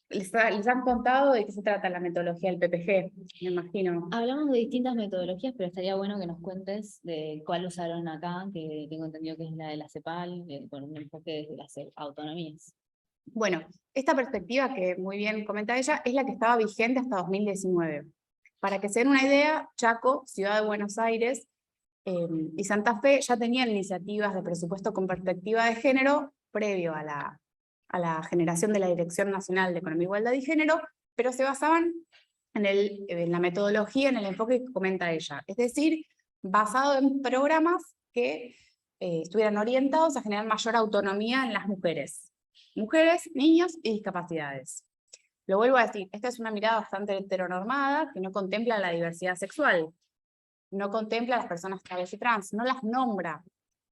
les han contado de qué se trata la metodología del PPG, me imagino. Hablamos de distintas metodologías, pero estaría bueno que nos cuentes de cuál usaron acá, que tengo entendido que es la de la CEPAL, con un enfoque desde las autonomías. Bueno, esta perspectiva que muy bien comenta ella, es la que estaba vigente hasta 2019. Para que se den una idea, Chaco, Ciudad de Buenos Aires y Santa Fe ya tenían iniciativas de presupuesto con perspectiva de género previo a la generación de la Dirección Nacional de Economía, Igualdad y Género, pero se basaban en la metodología, en el enfoque que comenta ella, es decir, basado en programas que estuvieran orientados a generar mayor autonomía en las mujeres, niños y discapacidades. Lo vuelvo a decir, esta es una mirada bastante heteronormada que no contempla la diversidad sexual, no contempla a las personas travesti y trans, no las nombra.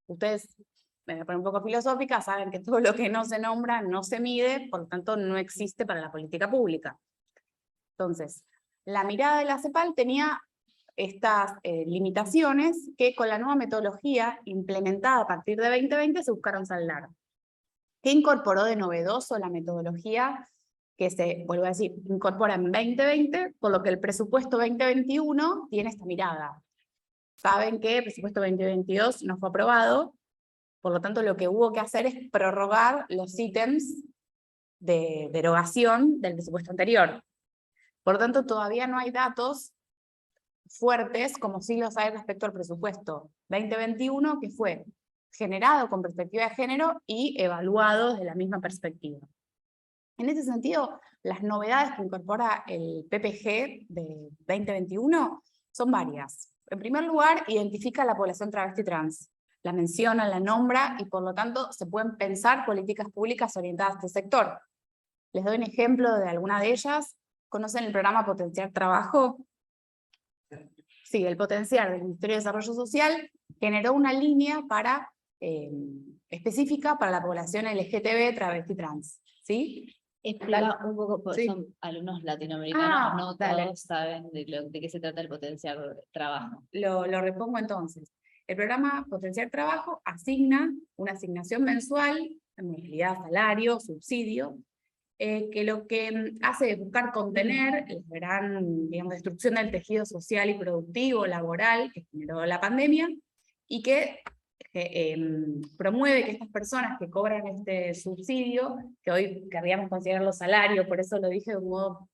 Ustedes me voy a poner un poco filosófica, saben que todo lo que no se nombra no se mide, por lo tanto no existe para la política pública. Entonces, la mirada de la CEPAL tenía estas limitaciones que con la nueva metodología implementada a partir de 2020 se buscaron saldar. ¿Qué incorporó de novedoso la metodología que se, vuelvo a decir, incorpora en 2020, por lo que el presupuesto 2021 tiene esta mirada? Saben que el presupuesto 2022 no fue aprobado, por lo tanto lo que hubo que hacer es prorrogar los ítems de derogación del presupuesto anterior. Por lo tanto, todavía no hay datos fuertes como sí los hay respecto al presupuesto 2021, que fue generado con perspectiva de género y evaluado desde la misma perspectiva. En ese sentido, las novedades que incorpora el PPG de 2021 son varias. En primer lugar, identifica a la población travesti trans, la menciona, la nombra y por lo tanto se pueden pensar políticas públicas orientadas a este sector. Les doy un ejemplo de alguna de ellas. ¿Conocen el programa Potenciar Trabajo? Sí, el Potenciar del Ministerio de Desarrollo Social generó una línea para, específica para la población LGTB travesti trans. ¿Sí? Explica un poco, porque Sí. son alumnos latinoamericanos, no dale. todos saben de qué se trata el potenciar trabajo. Lo repongo entonces. El programa Potenciar Trabajo asigna una asignación mensual, en modalidad salario, subsidio, que lo que hace es buscar contener la gran, digamos, destrucción del tejido social y productivo, laboral, que generó la pandemia, y que promueve que estas personas que cobran este subsidio, que hoy querríamos considerarlo salario, por eso lo dije de un modo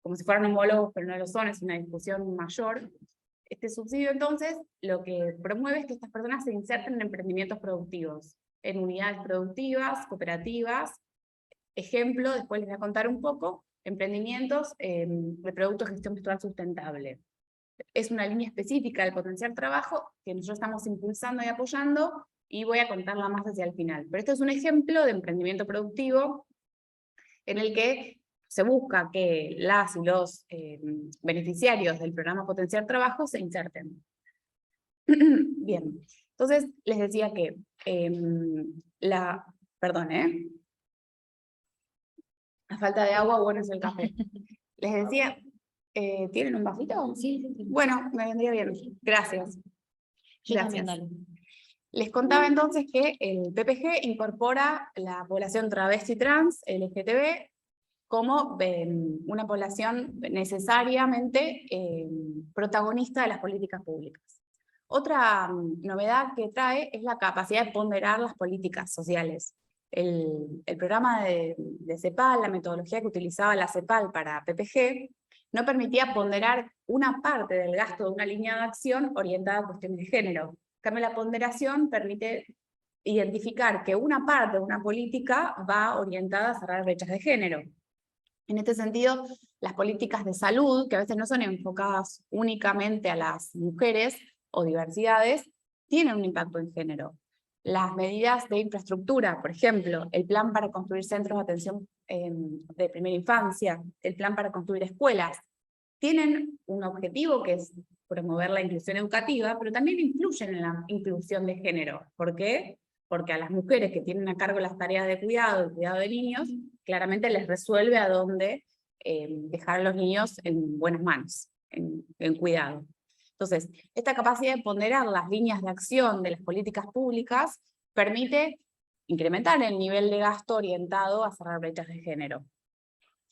como si fueran homólogos, pero no lo son, es una discusión mayor. Este subsidio, entonces, lo que promueve es que estas personas se inserten en emprendimientos productivos, en unidades productivas, cooperativas. Ejemplo, después les voy a contar un poco, emprendimientos de productos de gestión menstrual sustentable. Es una línea específica del Potenciar Trabajo que nosotros estamos impulsando y apoyando, y voy a contarla más hacia el final. Pero esto es un ejemplo de emprendimiento productivo en el que se busca que las y los beneficiarios del programa Potenciar Trabajo se inserten. Bien, entonces les decía que perdón, a falta de agua, bueno, es el café. Les decía, ¿tienen un vasito? Sí, sí, sí. Bueno, me vendría bien, gracias. Yo Gracias. también, dale. Les contaba entonces que el PPG incorpora la población travesti trans, LGTB, como una población necesariamente protagonista de las políticas públicas. Otra novedad que trae es la capacidad de ponderar las políticas sociales. El programa de CEPAL, la metodología que utilizaba la CEPAL para PPG, no permitía ponderar una parte del gasto de una línea de acción orientada a cuestiones de género. En cambio, la ponderación permite identificar que una parte de una política va orientada a cerrar brechas de género. En este sentido, las políticas de salud, que a veces no son enfocadas únicamente a las mujeres o diversidades, tienen un impacto en género. Las medidas de infraestructura, por ejemplo, el plan para construir centros de atención de primera infancia, el plan para construir escuelas, tienen un objetivo que es promover la inclusión educativa, pero también influyen en la inclusión de género. ¿Por qué? Porque a las mujeres que tienen a cargo las tareas de cuidado, el cuidado de niños, claramente les resuelve a dónde dejar a los niños en buenas manos, en cuidado. Entonces, esta capacidad de ponderar las líneas de acción de las políticas públicas permite incrementar el nivel de gasto orientado a cerrar brechas de género.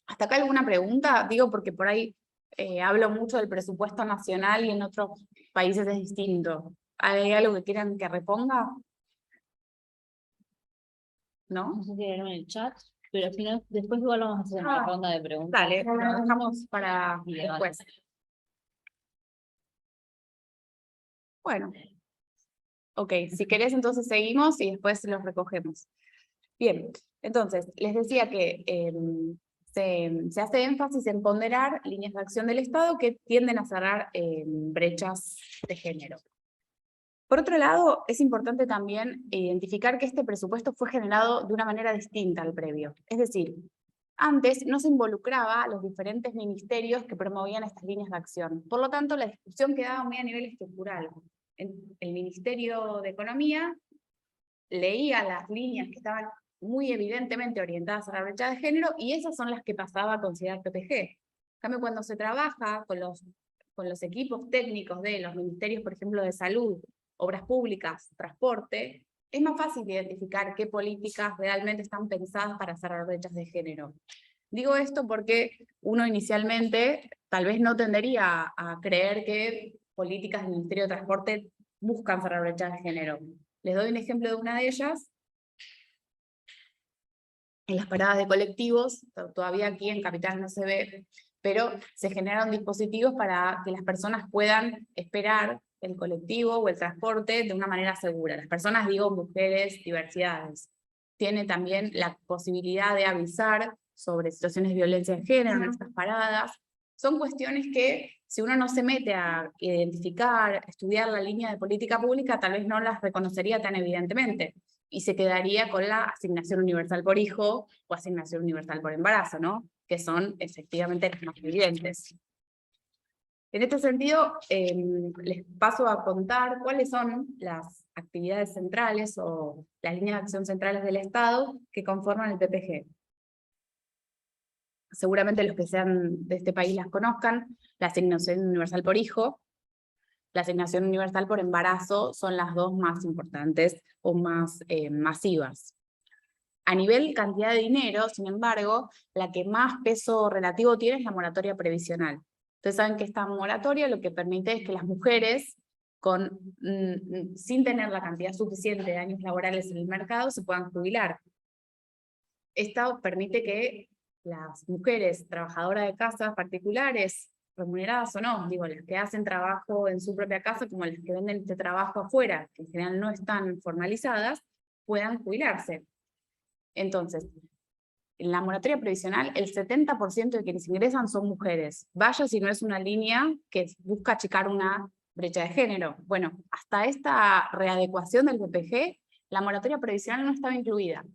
¿Hasta acá alguna pregunta? Digo porque por ahí hablo mucho del presupuesto nacional y en otros países es distinto. ¿Hay algo que quieran que reponga? ¿No? No sé si vieron en el chat, pero al final, después igual vamos a hacer una ronda de preguntas. Dale, lo dejamos para Y debate. después. Bueno. Ok, si querés entonces seguimos y después los recogemos. Bien, entonces, les decía que se hace énfasis en ponderar líneas de acción del Estado que tienden a cerrar brechas de género. Por otro lado, es importante también identificar que este presupuesto fue generado de una manera distinta al previo. Es decir, antes no se involucraba a los diferentes ministerios que promovían estas líneas de acción. Por lo tanto, la discusión quedaba muy a nivel estructural. El Ministerio de Economía leía las líneas que estaban muy evidentemente orientadas a la brecha de género, y esas son las que pasaba a considerar PPG. En cambio, cuando se trabaja con los equipos técnicos de los ministerios, por ejemplo, de salud, obras públicas, transporte, es más fácil identificar qué políticas realmente están pensadas para cerrar brechas de género. Digo esto porque uno inicialmente tal vez no tendería a creer que políticas del Ministerio de Transporte buscan cerrar brechas de género. Les doy un ejemplo de una de ellas. En las paradas de colectivos, todavía aquí en Capital no se ve, pero se generaron dispositivos para que las personas puedan esperar el colectivo o el transporte de una manera segura. Las personas, digo, mujeres, diversidades. Tiene también la posibilidad de avisar sobre situaciones de violencia de género en estas paradas. Son cuestiones que, si uno no se mete a identificar, a estudiar la línea de política pública, tal vez no las reconocería tan evidentemente, y se quedaría con la asignación universal por hijo o asignación universal por embarazo, ¿no? Que son efectivamente las más evidentes. En este sentido, les paso a contar cuáles son las actividades centrales o las líneas de acción centrales del Estado que conforman el PPG. Seguramente los que sean de este país las conozcan: la asignación universal por hijo, la asignación universal por embarazo son las dos más importantes o más masivas. A nivel cantidad de dinero, sin embargo, la que más peso relativo tiene es la moratoria previsional. Ustedes saben que esta moratoria lo que permite es que las mujeres, sin tener la cantidad suficiente de años laborales en el mercado, se puedan jubilar. Esto permite que las mujeres trabajadoras de casas particulares, remuneradas o no, digo, las que hacen trabajo en su propia casa, como las que venden este trabajo afuera, que en general no están formalizadas, puedan jubilarse. Entonces, en la moratoria previsional, el 70% de quienes ingresan son mujeres. Vaya si no es una línea que busca achicar una brecha de género. Bueno, hasta esta readecuación del PPG, la moratoria previsional no estaba incluida.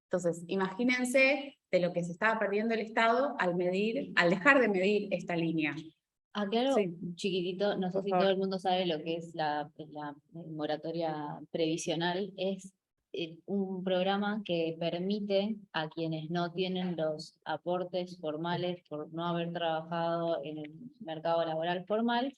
Entonces, imagínense de lo que se estaba perdiendo el Estado al dejar de medir esta línea. Aclaro, Sí. chiquitito, no sé Por si favor. todo el mundo sabe lo que es la moratoria previsional. Es un programa que permite a quienes no tienen los aportes formales por no haber trabajado en el mercado laboral formal,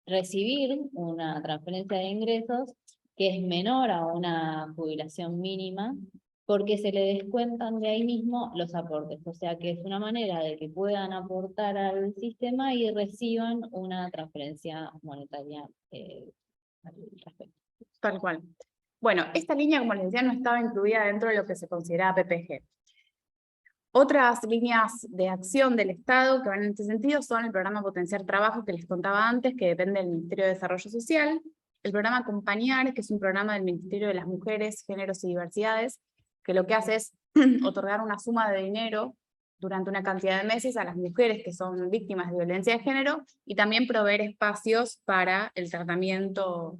recibir una transferencia de ingresos que es menor a una jubilación mínima, porque se le descuentan de ahí mismo los aportes. O sea que es una manera de que puedan aportar al sistema y reciban una transferencia monetaria al respecto. Tal cual. Bueno, esta línea, como les decía, no estaba incluida dentro de lo que se consideraba PPG. Otras líneas de acción del Estado que van en este sentido son el programa Potenciar Trabajo, que les contaba antes, que depende del Ministerio de Desarrollo Social, el programa Acompañar, que es un programa del Ministerio de las Mujeres, Géneros y Diversidades, que lo que hace es otorgar una suma de dinero durante una cantidad de meses a las mujeres que son víctimas de violencia de género, y también proveer espacios para el tratamiento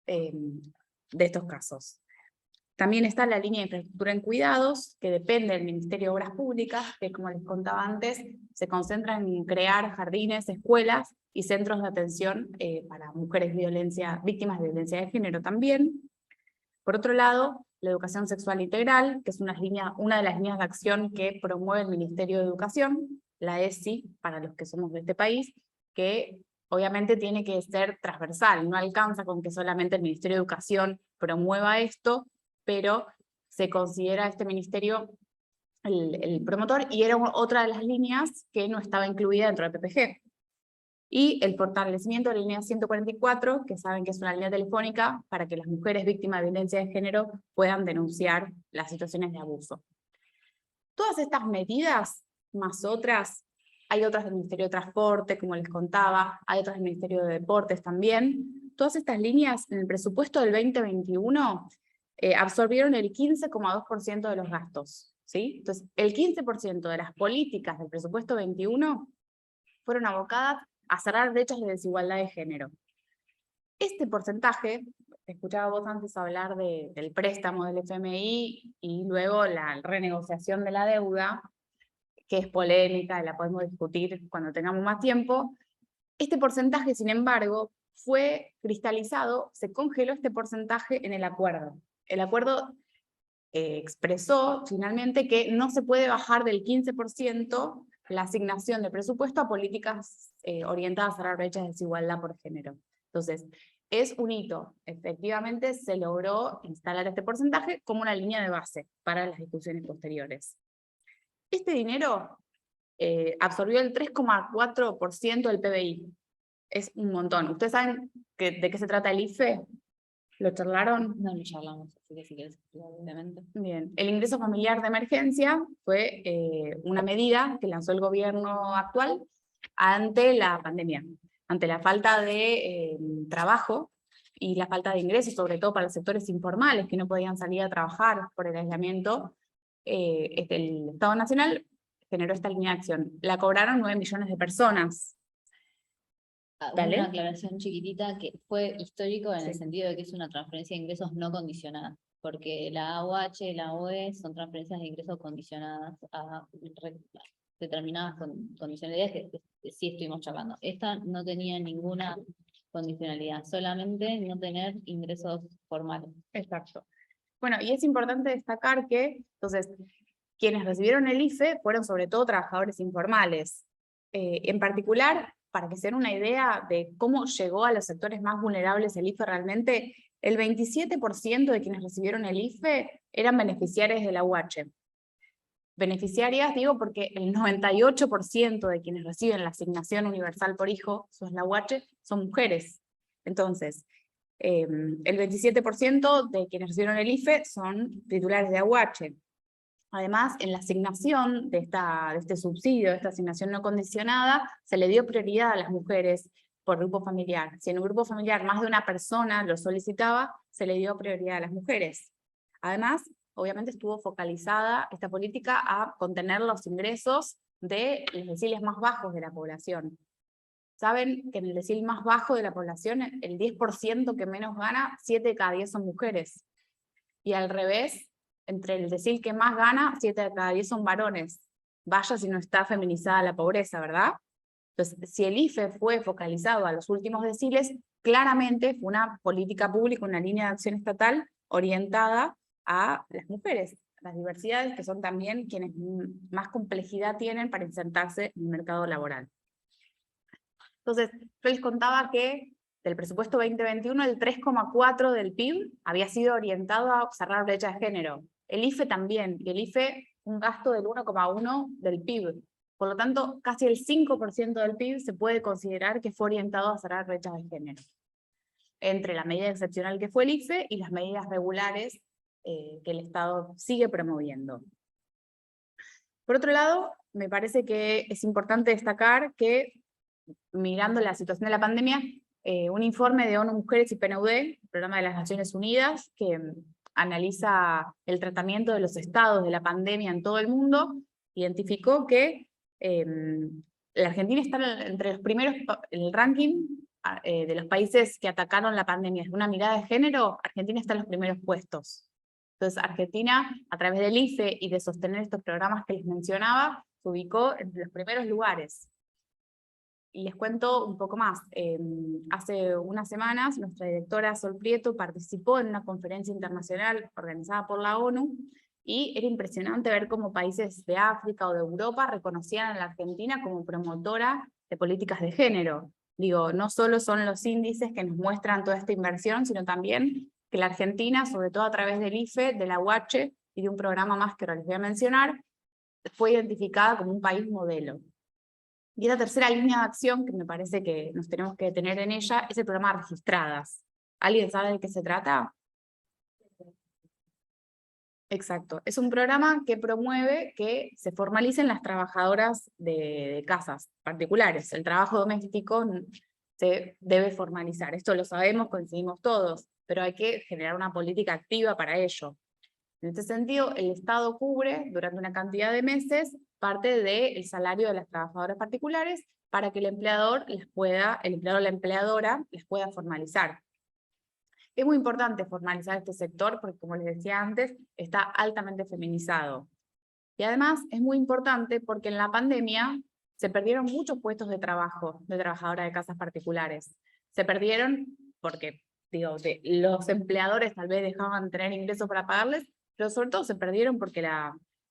de estos casos. También está la línea de infraestructura en cuidados, que depende del Ministerio de Obras Públicas, que, como les contaba antes, se concentra en crear jardines, escuelas y centros de atención para mujeres víctimas de violencia de género también. Por otro lado, la educación sexual integral, que es una de las líneas de acción que promueve el Ministerio de Educación, la ESI, para los que somos de este país, que obviamente tiene que ser transversal, no alcanza con que solamente el Ministerio de Educación promueva esto, pero se considera este ministerio el promotor, y era otra de las líneas que no estaba incluida dentro del PPG. Y el fortalecimiento de la línea 144, que saben que es una línea telefónica para que las mujeres víctimas de violencia de género puedan denunciar las situaciones de abuso. Todas estas medidas, más otras, hay otras del Ministerio de Transporte, como les contaba, hay otras del Ministerio de Deportes también. Todas estas líneas en el presupuesto del 2021 absorbieron el 15,2% de los gastos, ¿sí? Entonces, el 15% de las políticas del presupuesto 21 fueron abocadas a cerrar brechas de desigualdad de género. Este porcentaje, escuchaba vos antes hablar del préstamo del FMI y luego la renegociación de la deuda, que es polémica y la podemos discutir cuando tengamos más tiempo. Este porcentaje, sin embargo, fue cristalizado, se congeló este porcentaje en el acuerdo. El acuerdo expresó finalmente que no se puede bajar del 15% la asignación de presupuesto a políticas orientadas a la brecha de desigualdad por género. Entonces, es un hito. Efectivamente, se logró instalar este porcentaje como una línea de base para las discusiones posteriores. Este dinero absorbió el 3,4% del PBI. Es un montón. ¿Ustedes saben de qué se trata el IFE? ¿Lo charlaron? No lo charlamos, así que si quieres, obviamente. Bien. El ingreso familiar de emergencia fue una medida que lanzó el gobierno actual ante la pandemia, ante la falta de trabajo y la falta de ingresos, sobre todo para los sectores informales que no podían salir a trabajar por el aislamiento. El Estado Nacional generó esta línea de acción. La cobraron 9 millones de personas. Dale. Una aclaración chiquitita que fue histórico en el Sí. sentido de que es una transferencia de ingresos no condicionada, porque la AUH y la OE son transferencias de ingresos condicionadas a determinadas condicionalidades que sí estuvimos charlando. Esta no tenía ninguna condicionalidad, solamente no tener ingresos formales. Exacto. Bueno, y es importante destacar que, entonces, quienes recibieron el IFE fueron sobre todo trabajadores informales. En particular, para que se den una idea de cómo llegó a los sectores más vulnerables el IFE realmente, el 27% de quienes recibieron el IFE eran beneficiarias de la UH. Beneficiarias, digo, porque el 98% de quienes reciben la asignación universal por hijo, eso es la UH, son mujeres. Entonces, el 27% de quienes recibieron el IFE son titulares de AUH. Además, en la asignación de este subsidio, de esta asignación no condicionada, se le dio prioridad a las mujeres por grupo familiar. Si en un grupo familiar más de una persona lo solicitaba, se le dio prioridad a las mujeres. Además, obviamente estuvo focalizada esta política a contener los ingresos de los deciles más bajos de la población. Saben que en el decil más bajo de la población, el 10% que menos gana, 7 de cada 10 son mujeres. Y al revés, entre el decil que más gana, 7 de cada 10 son varones. Vaya si no está feminizada la pobreza, ¿verdad? Entonces, si el IFE fue focalizado a los últimos deciles, claramente fue una política pública, una línea de acción estatal orientada a las mujeres, las diversidades, que son también quienes más complejidad tienen para insertarse en el mercado laboral. Entonces, yo les contaba que del presupuesto 2021, el 3,4% del PIB había sido orientado a cerrar brechas de género. El IFE también, y el IFE un gasto del 1,1% del PIB. Por lo tanto, casi el 5% del PIB se puede considerar que fue orientado a cerrar brechas de género. Entre la medida excepcional que fue el IFE y las medidas regulares que el Estado sigue promoviendo. Por otro lado, me parece que es importante destacar que, mirando la situación de la pandemia, un informe de ONU Mujeres y PNUD, el Programa de las Naciones Unidas, que analiza el tratamiento de los estados de la pandemia en todo el mundo, identificó que la Argentina está entre los primeros, en el ranking de los países que atacaron la pandemia. Desde una mirada de género, Argentina está en los primeros puestos. Entonces, Argentina, a través del IFE y de sostener estos programas que les mencionaba, se ubicó entre los primeros lugares. Y les cuento un poco más. Hace unas semanas, nuestra directora Sol Prieto participó en una conferencia internacional organizada por la ONU, y era impresionante ver cómo países de África o de Europa reconocían a la Argentina como promotora de políticas de género. Digo, no solo son los índices que nos muestran toda esta inversión, sino también que la Argentina, sobre todo a través del IFE, de la UH y de un programa más que ahora les voy a mencionar, fue identificada como un país modelo. Y la tercera línea de acción, que me parece que nos tenemos que detener en ella, es el programa Registradas. ¿Alguien sabe de qué se trata? Exacto. Es un programa que promueve que se formalicen las trabajadoras de casas particulares. El trabajo doméstico se debe formalizar. Esto lo sabemos, coincidimos todos, pero hay que generar una política activa para ello. En este sentido, el Estado cubre durante una cantidad de meses parte del salario de las trabajadoras particulares para que el empleador o la empleadora les pueda formalizar. Es muy importante formalizar este sector porque, como les decía antes, está altamente feminizado. Y además es muy importante porque en la pandemia se perdieron muchos puestos de trabajo de trabajadoras de casas particulares. Se perdieron porque, digo, los empleadores tal vez dejaban de tener ingresos para pagarles, pero sobre todo se perdieron porque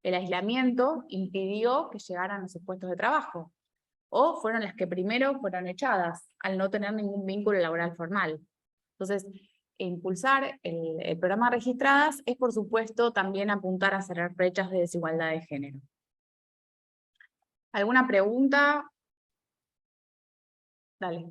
el aislamiento impidió que llegaran a sus puestos de trabajo. O fueron las que primero fueron echadas, al no tener ningún vínculo laboral formal. Entonces, impulsar el programa Registradas es, por supuesto, también apuntar a cerrar brechas de desigualdad de género. ¿Alguna pregunta? Dale.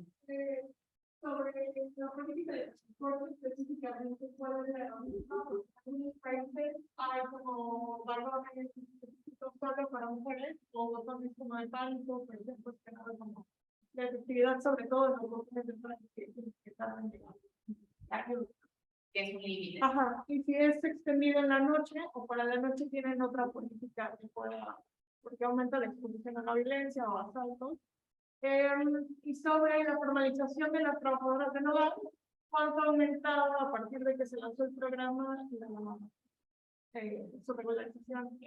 Sobre la política de transporte específicamente, ¿cuál es la misma? En algunos países hay como valores específicos solo para mujeres, o también como el pánico, por ejemplo, que no como la efectividad, sobre todo en los grupos de transporte que están llegando. Que es un límite. Ajá, y si es extendido en la noche, o para la noche tienen otra política que pueda, porque aumenta la exposición a la violencia o asaltos. Y sobre la formalización de las trabajadoras del hogar, ¿cuánto ha aumentado a partir de que se lanzó el programa su regularización?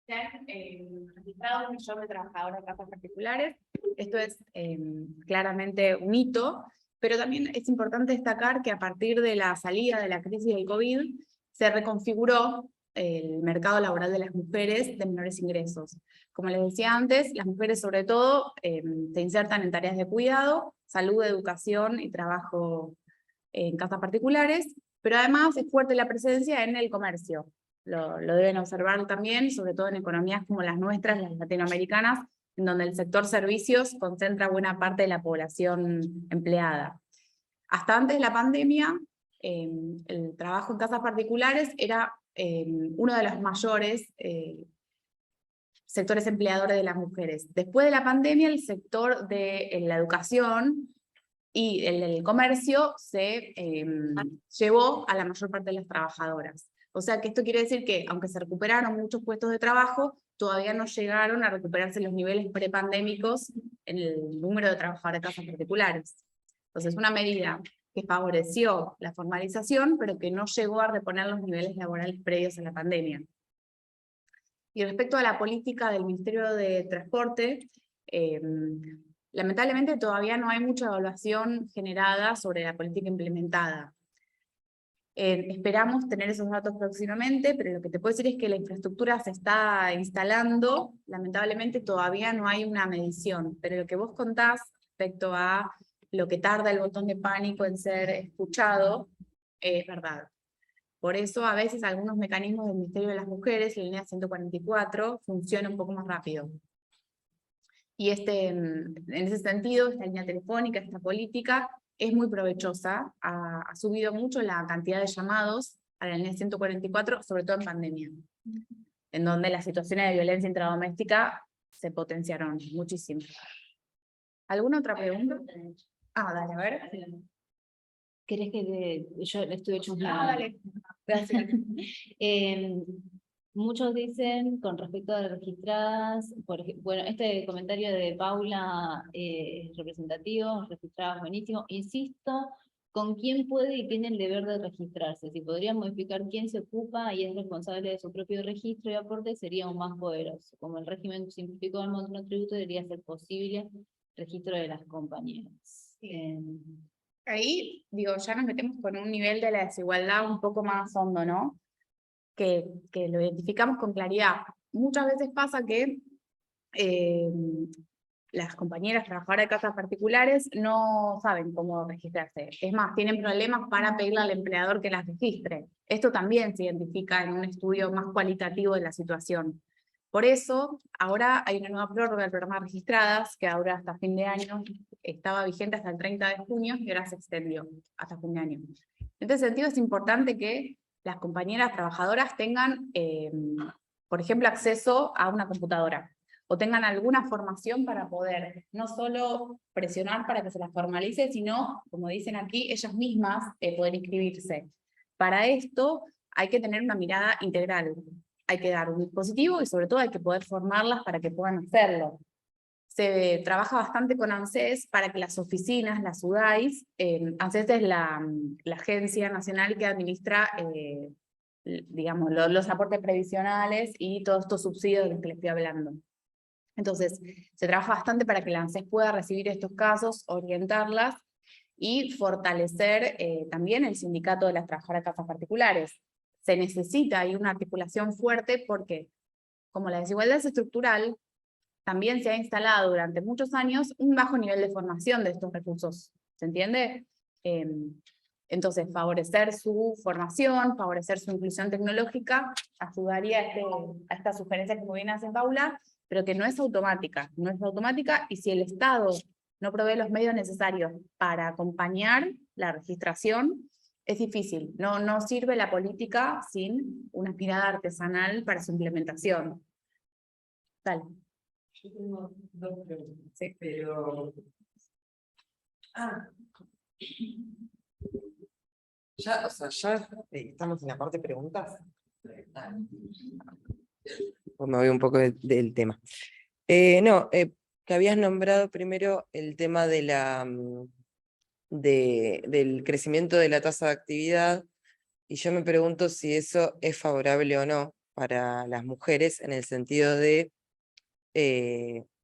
Se han registrado 1 millón de trabajadoras de casas particulares. Esto es claramente un hito, pero también es importante destacar que a partir de la salida de la crisis del COVID, se reconfiguró el mercado laboral de las mujeres de menores ingresos. Como les decía antes, las mujeres sobre todo se insertan en tareas de cuidado, salud, educación y trabajo en casas particulares, pero además es fuerte la presencia en el comercio. Lo deben observar también, sobre todo en economías como las nuestras, las latinoamericanas, en donde el sector servicios concentra buena parte de la población empleada. Hasta antes de la pandemia, el trabajo en casas particulares era uno de los mayores sectores empleadores de las mujeres. Después de la pandemia, el sector de la educación y el comercio se llevó a la mayor parte de las trabajadoras. O sea que esto quiere decir que, aunque se recuperaron muchos puestos de trabajo, todavía no llegaron a recuperarse los niveles prepandémicos en el número de trabajadoras de casas particulares. Entonces, una medida que favoreció la formalización, pero que no llegó a reponer los niveles laborales previos a la pandemia. Y respecto a la política del Ministerio de Transporte, lamentablemente todavía no hay mucha evaluación generada sobre la política implementada. Esperamos tener esos datos próximamente, pero lo que te puedo decir es que la infraestructura se está instalando, lamentablemente todavía no hay una medición, pero lo que vos contás respecto a lo que tarda el botón de pánico en ser escuchado, es verdad. Por eso a veces algunos mecanismos del Ministerio de las Mujeres, la línea 144, funcionan un poco más rápido. Y en ese sentido, esta línea telefónica, esta política, es muy provechosa, ha subido mucho la cantidad de llamados a la línea 144, sobre todo en pandemia, en donde las situaciones de violencia intradoméstica se potenciaron muchísimo. ¿Alguna otra pregunta? Ah, dale, a ver. ¿Querés que yo le estuve chusmeando? Ah, dale. Gracias. Muchos dicen, con respecto a las registradas, bueno, este comentario de Paula es representativo, registradas buenísimo. Insisto, ¿con quién puede y tiene el deber de registrarse? Si podría modificar quién se ocupa y es responsable de su propio registro y aporte, sería aún más poderoso. Como el régimen simplificado del monotributo, debería ser posible registro de las compañeras. Ahí, digo, ya nos metemos con un nivel de la desigualdad un poco más hondo, ¿no? Que lo identificamos con claridad. Muchas veces pasa que las compañeras trabajadoras de casas particulares no saben cómo registrarse. Es más, tienen problemas para pedirle al empleador que las registre. Esto también se identifica en un estudio más cualitativo de la situación. Por eso, ahora hay una nueva prórroga del programa Registradas, que ahora hasta fin de año, estaba vigente hasta el 30 de junio, y ahora se extendió hasta fin de año. En este sentido es importante que las compañeras trabajadoras tengan, por ejemplo, acceso a una computadora, o tengan alguna formación para poder no solo presionar para que se las formalice, sino, como dicen aquí, ellas mismas poder inscribirse. Para esto hay que tener una mirada integral. Hay que dar un dispositivo y sobre todo hay que poder formarlas para que puedan hacerlo. Se trabaja bastante con ANSES para que las oficinas, las UDAIs, ANSES es la agencia nacional que administra digamos, los aportes previsionales y todos estos subsidios de los que les estoy hablando. Entonces, se trabaja bastante para que la ANSES pueda recibir estos casos, orientarlas y fortalecer también el sindicato de las trabajadoras de casas particulares. Se necesita ahí una articulación fuerte porque, como la desigualdad es estructural, también se ha instalado durante muchos años un bajo nivel de formación de estos recursos, ¿se entiende? Entonces, favorecer su formación, favorecer su inclusión tecnológica, ayudaría a esta sugerencia que muy bien hace Paula, pero que no es automática, y si el Estado no provee los medios necesarios para acompañar la registración, es difícil. No sirve la política sin una mirada artesanal para su implementación. Dale. Yo tengo dos preguntas, Sí. pero... Ya, o sea, ya estamos en la parte de preguntas. Pues me voy un poco del tema. Que habías nombrado primero el tema de del crecimiento de la tasa de actividad, y yo me pregunto si eso es favorable o no para las mujeres en el sentido de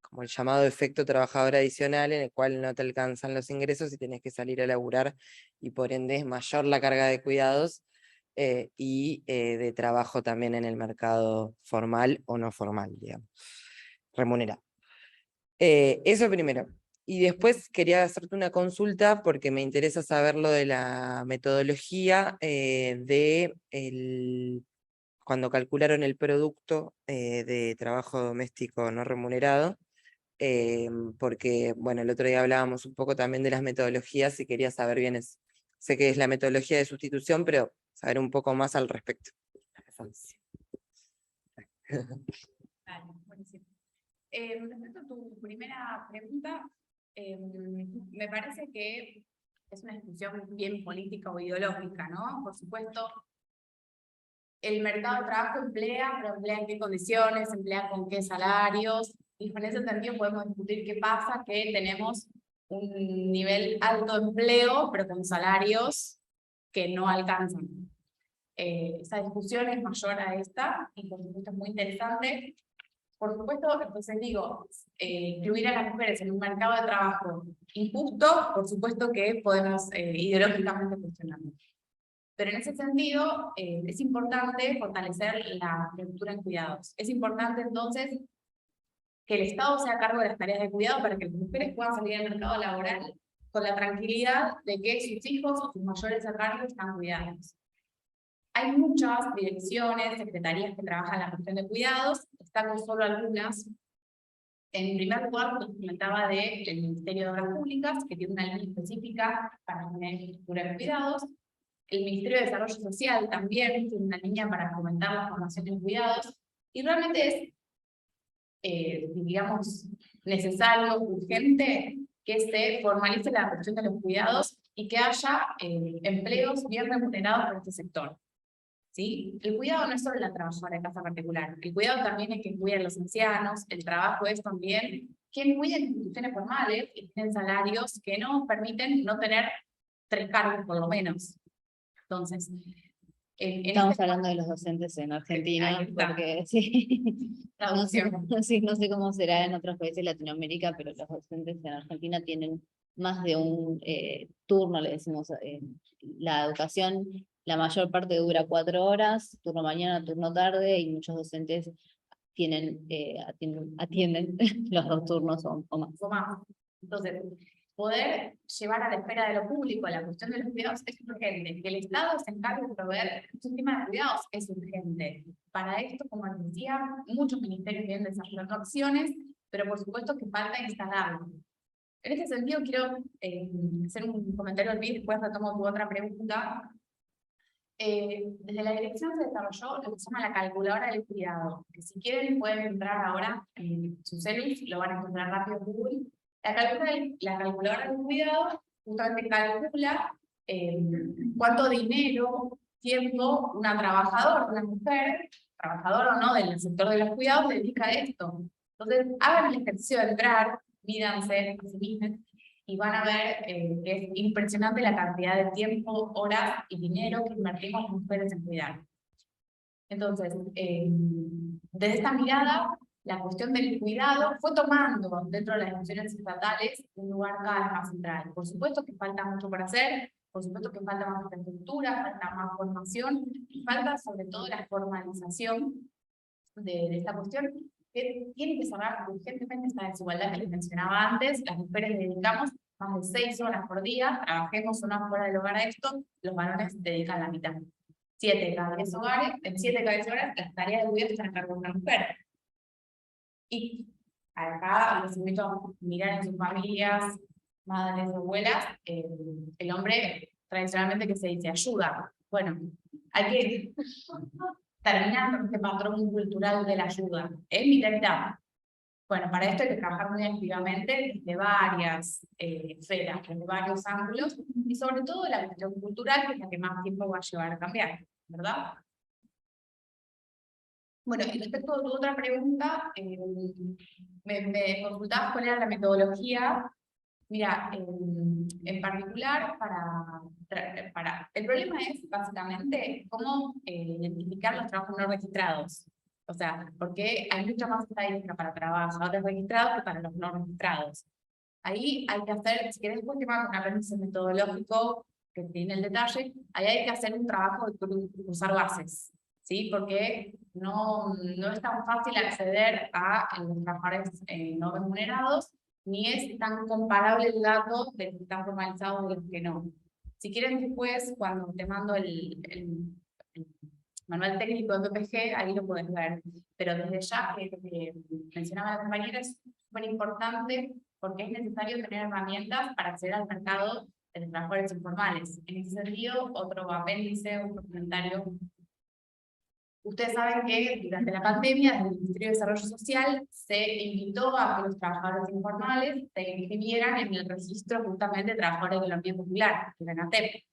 como el llamado efecto trabajador adicional, en el cual no te alcanzan los ingresos y tenés que salir a laburar, y por ende es mayor la carga de cuidados y de trabajo también en el mercado formal o no formal, digamos, remunerado. Eso primero. Y después quería hacerte una consulta porque me interesa saber lo de la metodología cuando calcularon el producto de trabajo doméstico no remunerado, porque, bueno, el otro día hablábamos un poco también de las metodologías y quería saber bien eso. Sé que es la metodología de sustitución, pero saber un poco más al respecto. Vale, buenísimo. Respecto a tu primera pregunta, me parece que es una discusión bien política o ideológica, ¿no? Por supuesto, el mercado de trabajo emplea, pero emplea en qué condiciones, emplea con qué salarios, y con ese sentido podemos discutir qué pasa, que tenemos un nivel alto de empleo, pero con salarios que no alcanzan. Esa discusión es mayor a esta, y por supuesto es muy interesante. Por supuesto, entonces digo, incluir a las mujeres en un mercado de trabajo injusto, por supuesto que podemos ideológicamente cuestionarlo. Pero en ese sentido, es importante fortalecer la estructura en cuidados. Es importante entonces que el Estado se haga cargo de las tareas de cuidado para que las mujeres puedan salir al mercado laboral con la tranquilidad de que sus hijos o sus mayores a cargo están cuidados. Hay muchas direcciones, secretarías que trabajan la cuestión de cuidados, destaco solo algunas. En primer lugar, lo que comentaba del Ministerio de Obras Públicas, que tiene una línea específica para la estructura de cuidados. El Ministerio de Desarrollo Social también tiene una línea para fomentar la formación en cuidados, y realmente es, digamos, necesario, urgente, que se formalice la cuestión de los cuidados y que haya empleos bien remunerados por este sector. ¿Sí? El cuidado no es solo la trabajadora de casa particular, el cuidado también es quien cuida a los ancianos, el trabajo es también quien cuida en instituciones formales y tienen salarios que nos permiten no tener 3 cargos por lo menos. Entonces, estamos hablando de los docentes en Argentina, porque sí, no sé cómo será en otros países de Latinoamérica, pero los docentes en Argentina tienen más de un turno, le decimos, la educación, la mayor parte dura 4 horas, turno mañana, turno tarde, y muchos docentes atienden los 2 turnos o más. Entonces, poder llevar a la esfera de lo público la cuestión de los cuidados es urgente. Que el Estado se encargue de proveer un sistema de cuidados es urgente. Para esto, como les decía, muchos ministerios vienen desarrollando acciones, pero por supuesto que falta instalarlo. En ese sentido, quiero hacer un comentario al BID, después retomo tu otra pregunta. Desde la dirección se desarrolló lo que se llama la calculadora del cuidado, que si quieren pueden entrar ahora en sus celus, lo van a encontrar rápido en Google. La calculadora del cuidado justamente calcula cuánto dinero, tiempo una trabajadora, una mujer, trabajadora o no del sector de los cuidados, dedica a esto. Entonces, hagan el ejercicio de entrar, mídanse a sí mismos, y van a ver que es impresionante la cantidad de tiempo, horas y dinero que invertimos las mujeres en cuidar. Entonces, desde esta mirada, la cuestión del cuidado fue tomando dentro de las instituciones estatales un lugar cada vez más central. Por supuesto que falta mucho por hacer, por supuesto que falta más infraestructura, falta más formación, y falta sobre todo la formalización de esta cuestión, que tiene que cerrar urgentemente esta desigualdad que les mencionaba antes. Las mujeres dedicamos más de 6 horas por día, trabajemos una fuera del hogar a esto, los varones dedican la mitad. 7 de cada 10 hogares, en 7 de cada 10 horas, las tareas de cuidado están a cargo de una mujer. Y acá los invito a mirar en sus familias, madres, abuelas, el hombre tradicionalmente que se dice ayuda. Bueno, hay que terminar con este patrón cultural de la ayuda. Es mitad. Bueno, para esto hay que trabajar muy activamente desde varias esferas, desde varios ángulos, y sobre todo la cuestión cultural, que es la que más tiempo va a llevar a cambiar, ¿verdad? Bueno, y respecto a tu otra pregunta, me consultabas cuál era la metodología. Mira, en particular, el problema es básicamente cómo identificar los trabajos no registrados. O sea, porque hay mucha más estadística para trabajadores registrados que para los no registrados. Ahí hay que hacer, si querés después te mando un apéndice metodológico que tiene el detalle, ahí hay que hacer un trabajo de cruzar bases, ¿sí? Porque no es tan fácil acceder a los trabajadores no remunerados, ni es tan comparable el dato de los que están formalizados de los que no. Si quieren después, cuando te mando el manual técnico de PPG, ahí lo puedes ver. Pero desde ya, que mencionaba la compañera, es súper importante porque es necesario tener herramientas para acceder al mercado de los trabajadores informales. En ese sentido, otro apéndice, un comentario. Ustedes saben que durante la pandemia, desde el Ministerio de Desarrollo Social, se invitó a que los trabajadores informales se inscribieran en el registro justamente de trabajadores de la Economía Popular, de la ANATEP.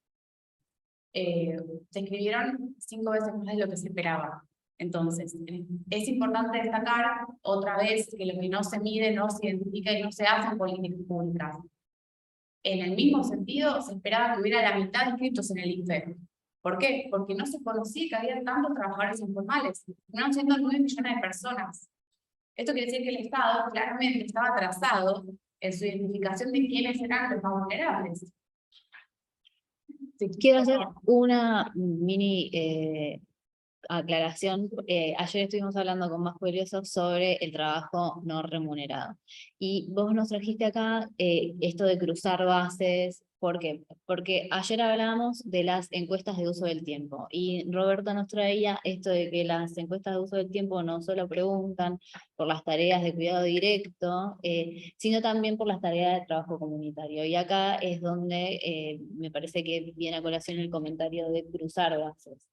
Se inscribieron 5 veces más de lo que se esperaba. Entonces, es importante destacar otra vez que lo que no se mide, no se identifica y no se hace en políticas públicas. En el mismo sentido, se esperaba que hubiera la mitad de inscritos en el IFE. ¿Por qué? Porque no se conocía que había tantos trabajadores informales, no siendo 9 millones de personas. Esto quiere decir que el Estado claramente estaba atrasado en su identificación de quiénes eran los más vulnerables. Quiero hacer una mini aclaración. Ayer estuvimos hablando con Más Curioso sobre el trabajo no remunerado. Y vos nos trajiste acá esto de cruzar bases. ¿Por qué? Porque ayer hablábamos de las encuestas de uso del tiempo. Y Roberto nos traía esto de que las encuestas de uso del tiempo no solo preguntan por las tareas de cuidado directo, sino también por las tareas de trabajo comunitario. Y acá es donde me parece que viene a colación el comentario de cruzar bases.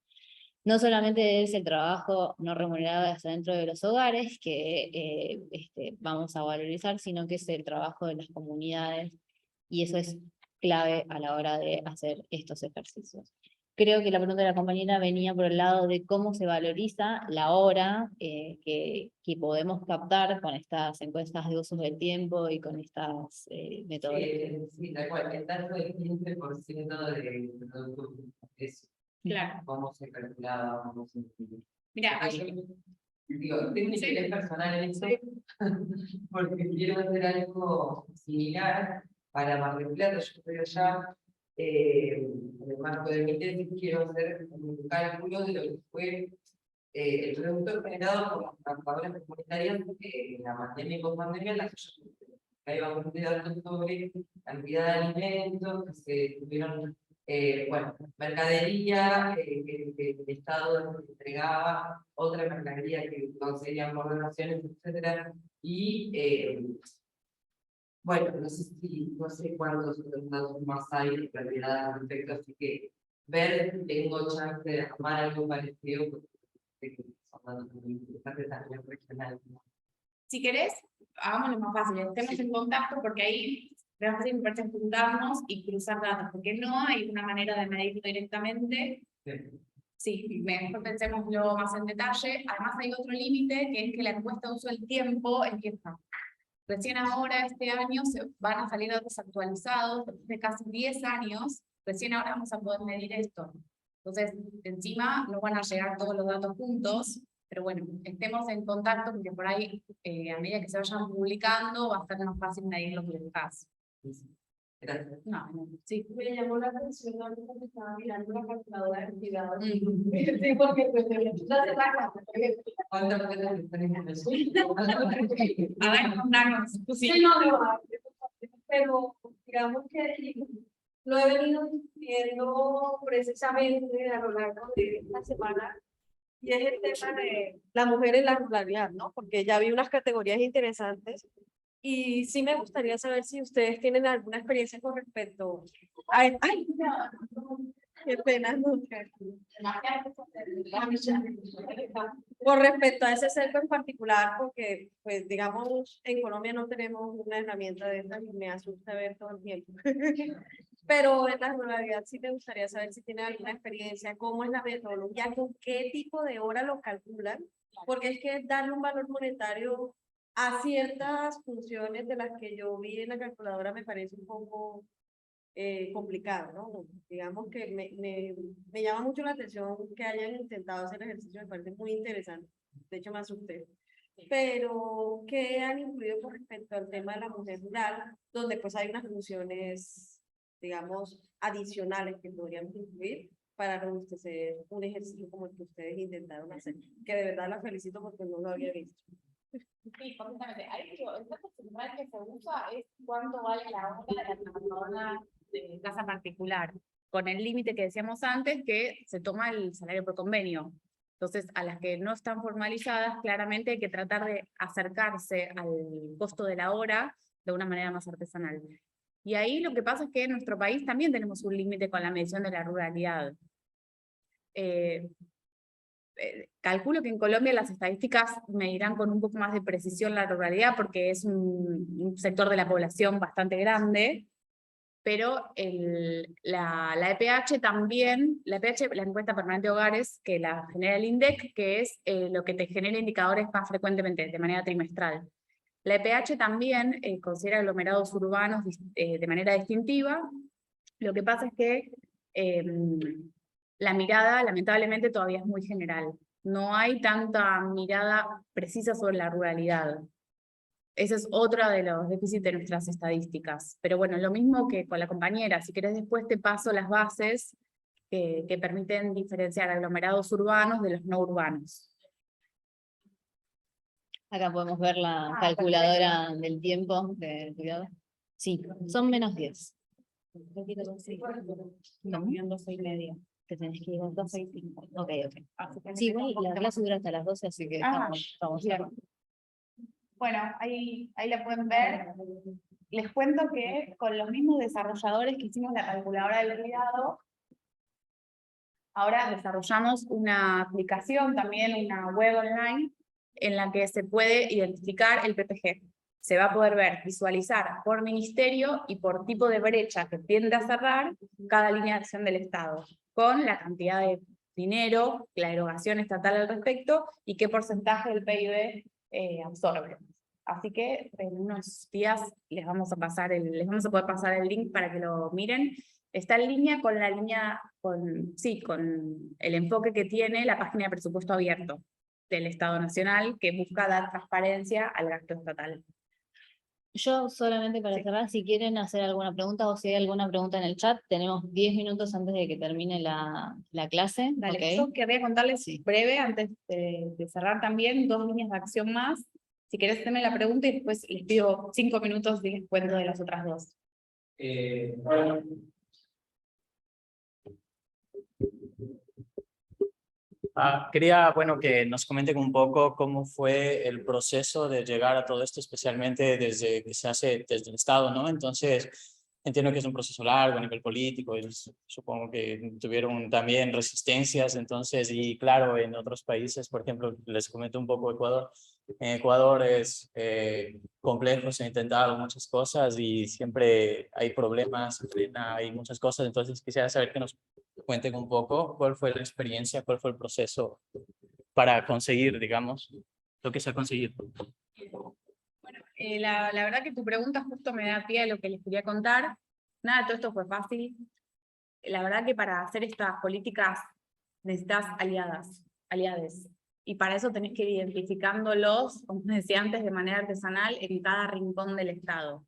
No solamente es el trabajo no remunerado hasta dentro de los hogares, que vamos a valorizar, sino que es el trabajo de las comunidades, y eso es clave a la hora de hacer estos ejercicios. Creo que la pregunta de la compañera venía por el lado de cómo se valoriza la hora que podemos captar con estas encuestas de uso del tiempo y con estas metodologías. Sí, tal cual, el dato del 15% de producto es Claro. cómo se calculaba, cómo se... Mira, Digo, tengo un interés personal en eso, porque quiero hacer algo similar para Mar del Plata. Yo estoy allá, en el marco de mi tesis, quiero hacer un cálculo de lo que fue el producto generado por las trabajadoras comunitarias en la pandemia y post-pandemia, las hay bastante datos sobre cantidad de alimentos que se tuvieron, bueno, mercadería que el Estado entregaba, otra mercadería que conseguían por donaciones, etcétera, y bueno, no sé cuántos datos más hay en realidad al respecto, así que ver si tengo chance de armar algo parecido, porque sé que son datos muy interesantes también regionales. Si querés, hagámoslo más fácil, estemos en contacto, porque ahí es importante juntarnos y cruzar datos, porque no hay una manera de medirlo directamente. Sí, mejor pensémoslo más en detalle. Además hay otro límite, que es que la encuesta de uso del tiempo empieza. Recién ahora, este año, van a salir datos actualizados, de casi 10 años, recién ahora vamos a poder medir esto. Entonces, encima no van a llegar todos los datos juntos, Pero bueno, estemos en contacto porque por ahí, a medida que se vayan publicando, va a ser más fácil medir los resultados. Gracias. No, no, sí. Me llamó la atención ahorita que estaba mirando la calculadora de actividad. Mm. Sí, porque pues no se saca. A ver, contanos. Sí, no, pero digamos que lo he venido viendo precisamente a lo largo de esta semana, y es el tema de La mujer en la ruralidad, ¿no? Porque ya vi unas categorías interesantes y sí me gustaría saber si ustedes tienen alguna experiencia con respecto a... ¡Ay! Qué pena, no. Con respecto a ese cerco en particular, porque, pues, digamos, en Colombia no tenemos una herramienta de esta y me asusta ver todo el tiempo. Pero en la ruralidad sí me gustaría saber si tienen alguna experiencia, cómo es la metodología, con qué tipo de hora lo calculan, porque es que darle un valor monetario a ciertas funciones de las que yo vi en la calculadora me parece un poco complicado, ¿no? Digamos que me llama mucho la atención que hayan intentado hacer ejercicio, me parece muy interesante. De hecho, me asusté. Pero, ¿qué han incluido con respecto al tema de la mujer rural? Donde pues hay unas funciones, digamos, adicionales que podríamos incluir para robustecer un ejercicio como el que ustedes intentaron hacer. Que de verdad la felicito porque no lo había visto. Sí, completamente. Ahí digo, el dato central que se usa es cuánto vale la hora de la trabajadora de casa particular, con el límite que decíamos antes, que se toma el salario por convenio. Entonces, a las que no están formalizadas, claramente hay que tratar de acercarse al costo de la hora de una manera más artesanal. Y ahí lo que pasa es que en nuestro país también tenemos un límite con la medición de la ruralidad. Calculo que en Colombia las estadísticas medirán con un poco más de precisión la ruralidad porque es un sector de la población bastante grande, pero la EPH también, la EPH, la encuesta permanente de hogares, que la genera el INDEC, que es lo que te genera indicadores más frecuentemente, de manera trimestral. La EPH también considera aglomerados urbanos de manera distintiva. Lo que pasa es que la mirada, lamentablemente, todavía es muy general. No hay tanta mirada precisa sobre la ruralidad. Ese es otro de los déficits de nuestras estadísticas. Pero bueno, lo mismo que con la compañera, si querés después te paso las bases que permiten diferenciar aglomerados urbanos de los no urbanos. Acá podemos ver la calculadora del tiempo de cuidado. Sí, son menos 10. ¿Cómo? 12:30. Te tenés que ir a 12:05. Ok. Sí, igual la clase dura hasta las 12, así que estamos bien. Bueno, ahí la pueden ver. Les cuento que con los mismos desarrolladores que hicimos la calculadora del cuidado, ahora desarrollamos una aplicación, también una web online, en la que se puede identificar el PPG. Se va a poder ver, visualizar por ministerio y por tipo de brecha que tiende a cerrar cada línea de acción del Estado, con la cantidad de dinero, la erogación estatal al respecto y qué porcentaje del PIB absorbe. Así que en unos días les vamos a poder pasar el link para que lo miren. Está en línea con con el enfoque que tiene la página de presupuesto abierto del Estado Nacional, que busca dar transparencia al gasto estatal. Yo solamente para cerrar, si quieren hacer alguna pregunta o si hay alguna pregunta en el chat, tenemos 10 minutos antes de que termine la clase. Dale, ¿Okay? yo quería contarles breve, antes de cerrar también, 2 líneas de acción más. Si querés hacerme la pregunta y después les pido 5 minutos y les cuento de las otras 2. Quería, que nos comenten un poco cómo fue el proceso de llegar a todo esto, especialmente desde que se hace desde el Estado, ¿no? Entonces, entiendo que es un proceso largo a nivel político, y supongo que tuvieron también resistencias, entonces, y claro, en otros países, por ejemplo, les comento un poco Ecuador. En Ecuador es complejo, se han intentado muchas cosas y siempre hay problemas, hay muchas cosas, entonces quisiera saber que nos cuenten un poco cuál fue la experiencia, cuál fue el proceso para conseguir, digamos, lo que se ha conseguido. Bueno, la verdad que tu pregunta justo me da pie a lo que les quería contar. Nada, todo esto fue fácil. La verdad que para hacer estas políticas necesitas aliades. y para eso tenés que ir identificándolos, como decía antes, de manera artesanal en cada rincón del Estado.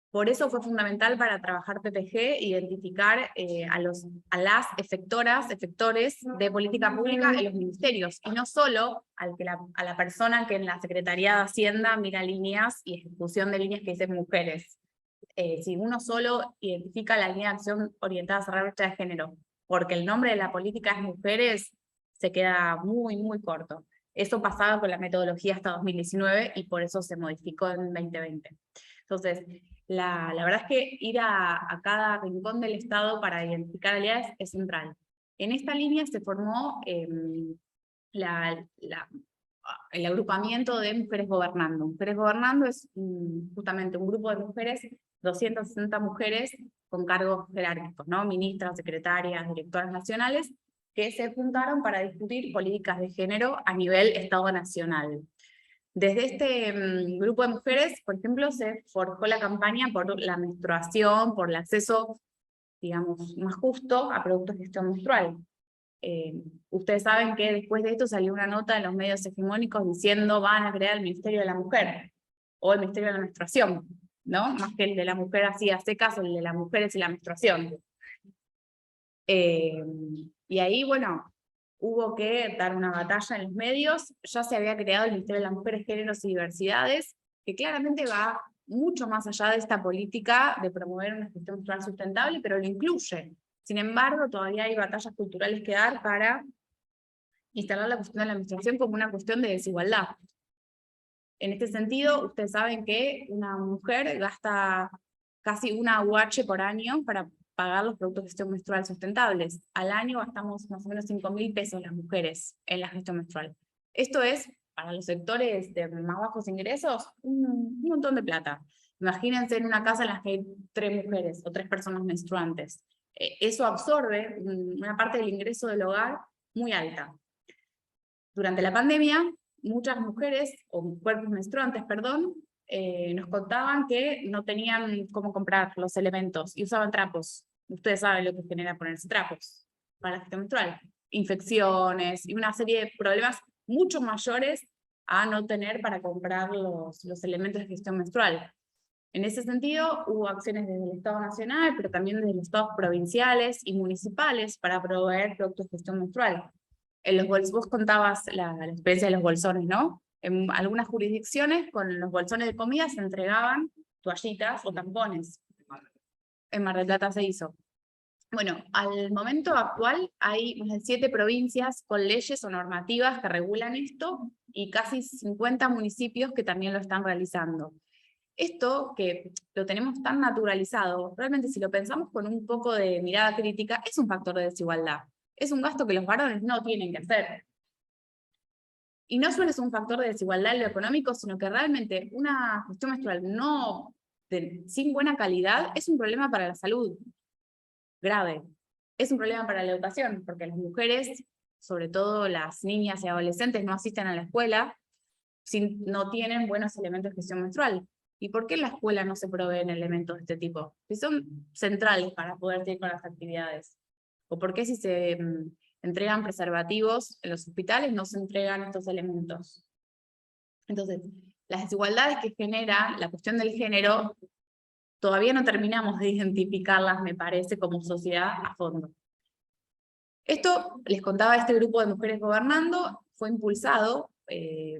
Por eso fue fundamental para trabajar PPG identificar a las efectores de política pública en los ministerios, y no solo a la persona que en la Secretaría de Hacienda mira líneas y ejecución de líneas que dicen mujeres. Si uno solo identifica la línea de acción orientada a cerrar brecha de género, porque el nombre de la política es mujeres, se queda muy, muy corto. Eso pasaba con la metodología hasta 2019 y por eso se modificó en 2020. Entonces, la verdad es que ir a cada rincón del Estado para identificar aliadas es central. En esta línea se formó el agrupamiento de Mujeres Gobernando. Mujeres Gobernando es justamente un grupo de mujeres, 260 mujeres con cargos jerárquicos, ¿no? Ministras, secretarias, directoras nacionales, que se juntaron para discutir políticas de género a nivel Estado nacional. Desde este grupo de mujeres, por ejemplo, se forjó la campaña por la menstruación, por el acceso, digamos, más justo a productos de gestión menstrual. Ustedes saben que después de esto salió una nota en los medios hegemónicos diciendo van a crear el Ministerio de la Mujer, o el Ministerio de la Menstruación, ¿no? Más que el de la mujer así a secas, el de las mujeres y la menstruación. Y ahí, bueno, hubo que dar una batalla en los medios. Ya se había creado el Ministerio de las Mujeres, Géneros y Diversidades, que claramente va mucho más allá de esta política de promover una gestión menstrual sustentable, pero lo incluye. Sin embargo, todavía hay batallas culturales que dar para instalar la cuestión de la menstruación como una cuestión de desigualdad. En este sentido, ustedes saben que una mujer gasta casi una UH por año para pagar los productos de gestión menstrual sustentables. Al año gastamos más o menos 5.000 pesos las mujeres en la gestión menstrual. Esto es, para los sectores de más bajos ingresos, un montón de plata. Imagínense en una casa en la que hay 3 mujeres o 3 personas menstruantes. Eso absorbe una parte del ingreso del hogar muy alta. Durante la pandemia, muchas mujeres, o cuerpos menstruantes, perdón, nos contaban que no tenían cómo comprar los elementos y usaban trapos. Ustedes saben lo que genera ponerse trapos para la gestión menstrual. Infecciones y una serie de problemas mucho mayores a no tener para comprar los elementos de gestión menstrual. En ese sentido, hubo acciones desde el Estado Nacional, pero también desde los estados provinciales y municipales para proveer productos de gestión menstrual. Vos contabas la experiencia de los bolsones, ¿no? En algunas jurisdicciones, con los bolsones de comida se entregaban toallitas o tampones. En Mar del Plata se hizo. Bueno, al momento actual hay más de 7 provincias con leyes o normativas que regulan esto y casi 50 municipios que también lo están realizando. Esto, que lo tenemos tan naturalizado, realmente si lo pensamos con un poco de mirada crítica, es un factor de desigualdad. Es un gasto que los varones no tienen que hacer. Y no solo es un factor de desigualdad en lo económico, sino que realmente una gestión menstrual sin buena calidad es un problema para la salud. Grave. Es un problema para la educación, porque las mujeres, sobre todo las niñas y adolescentes, no asisten a la escuela si no tienen buenos elementos de gestión menstrual. ¿Y por qué en la escuela no se proveen elementos de este tipo? Si son centrales para poder seguir con las actividades. ¿O por qué si se entregan preservativos en los hospitales no se entregan estos elementos? Entonces, las desigualdades que genera la cuestión del género, todavía no terminamos de identificarlas, me parece, como sociedad a fondo. Esto, les contaba, este grupo de Mujeres Gobernando, fue impulsado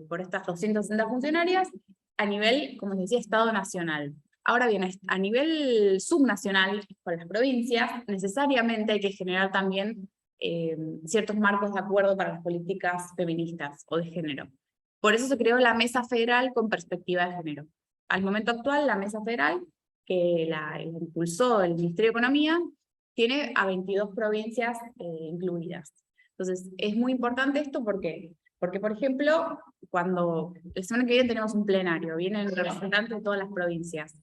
por estas 260 funcionarias a nivel, como les decía, Estado Nacional. Ahora bien, a nivel subnacional, con las provincias, necesariamente hay que generar también ciertos marcos de acuerdo para las políticas feministas o de género. Por eso se creó la Mesa Federal con perspectiva de género. Al momento actual, la Mesa Federal, que la impulsó el Ministerio de Economía, tiene a 22 provincias incluidas. Entonces, es muy importante esto, ¿por qué? Porque, por ejemplo, cuando la semana que viene tenemos un plenario, vienen representantes de todas las provincias.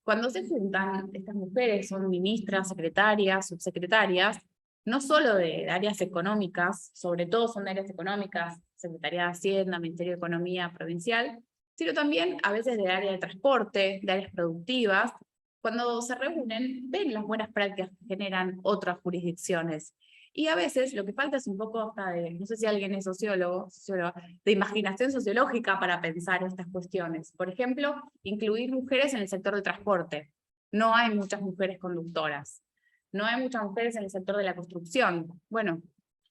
Cuando se juntan, estas mujeres son ministras, secretarias, subsecretarias, no solo de áreas económicas, sobre todo son de áreas económicas, Secretaría de Hacienda, Ministerio de Economía provincial, sino también a veces de área de transporte, de áreas productivas. Cuando se reúnen, ven las buenas prácticas que generan otras jurisdicciones. Y a veces lo que falta es un poco hasta de, no sé si alguien es sociólogo, socióloga, de imaginación sociológica para pensar estas cuestiones. Por ejemplo, incluir mujeres en el sector de transporte. No hay muchas mujeres conductoras. No hay muchas mujeres en el sector de la construcción. Bueno,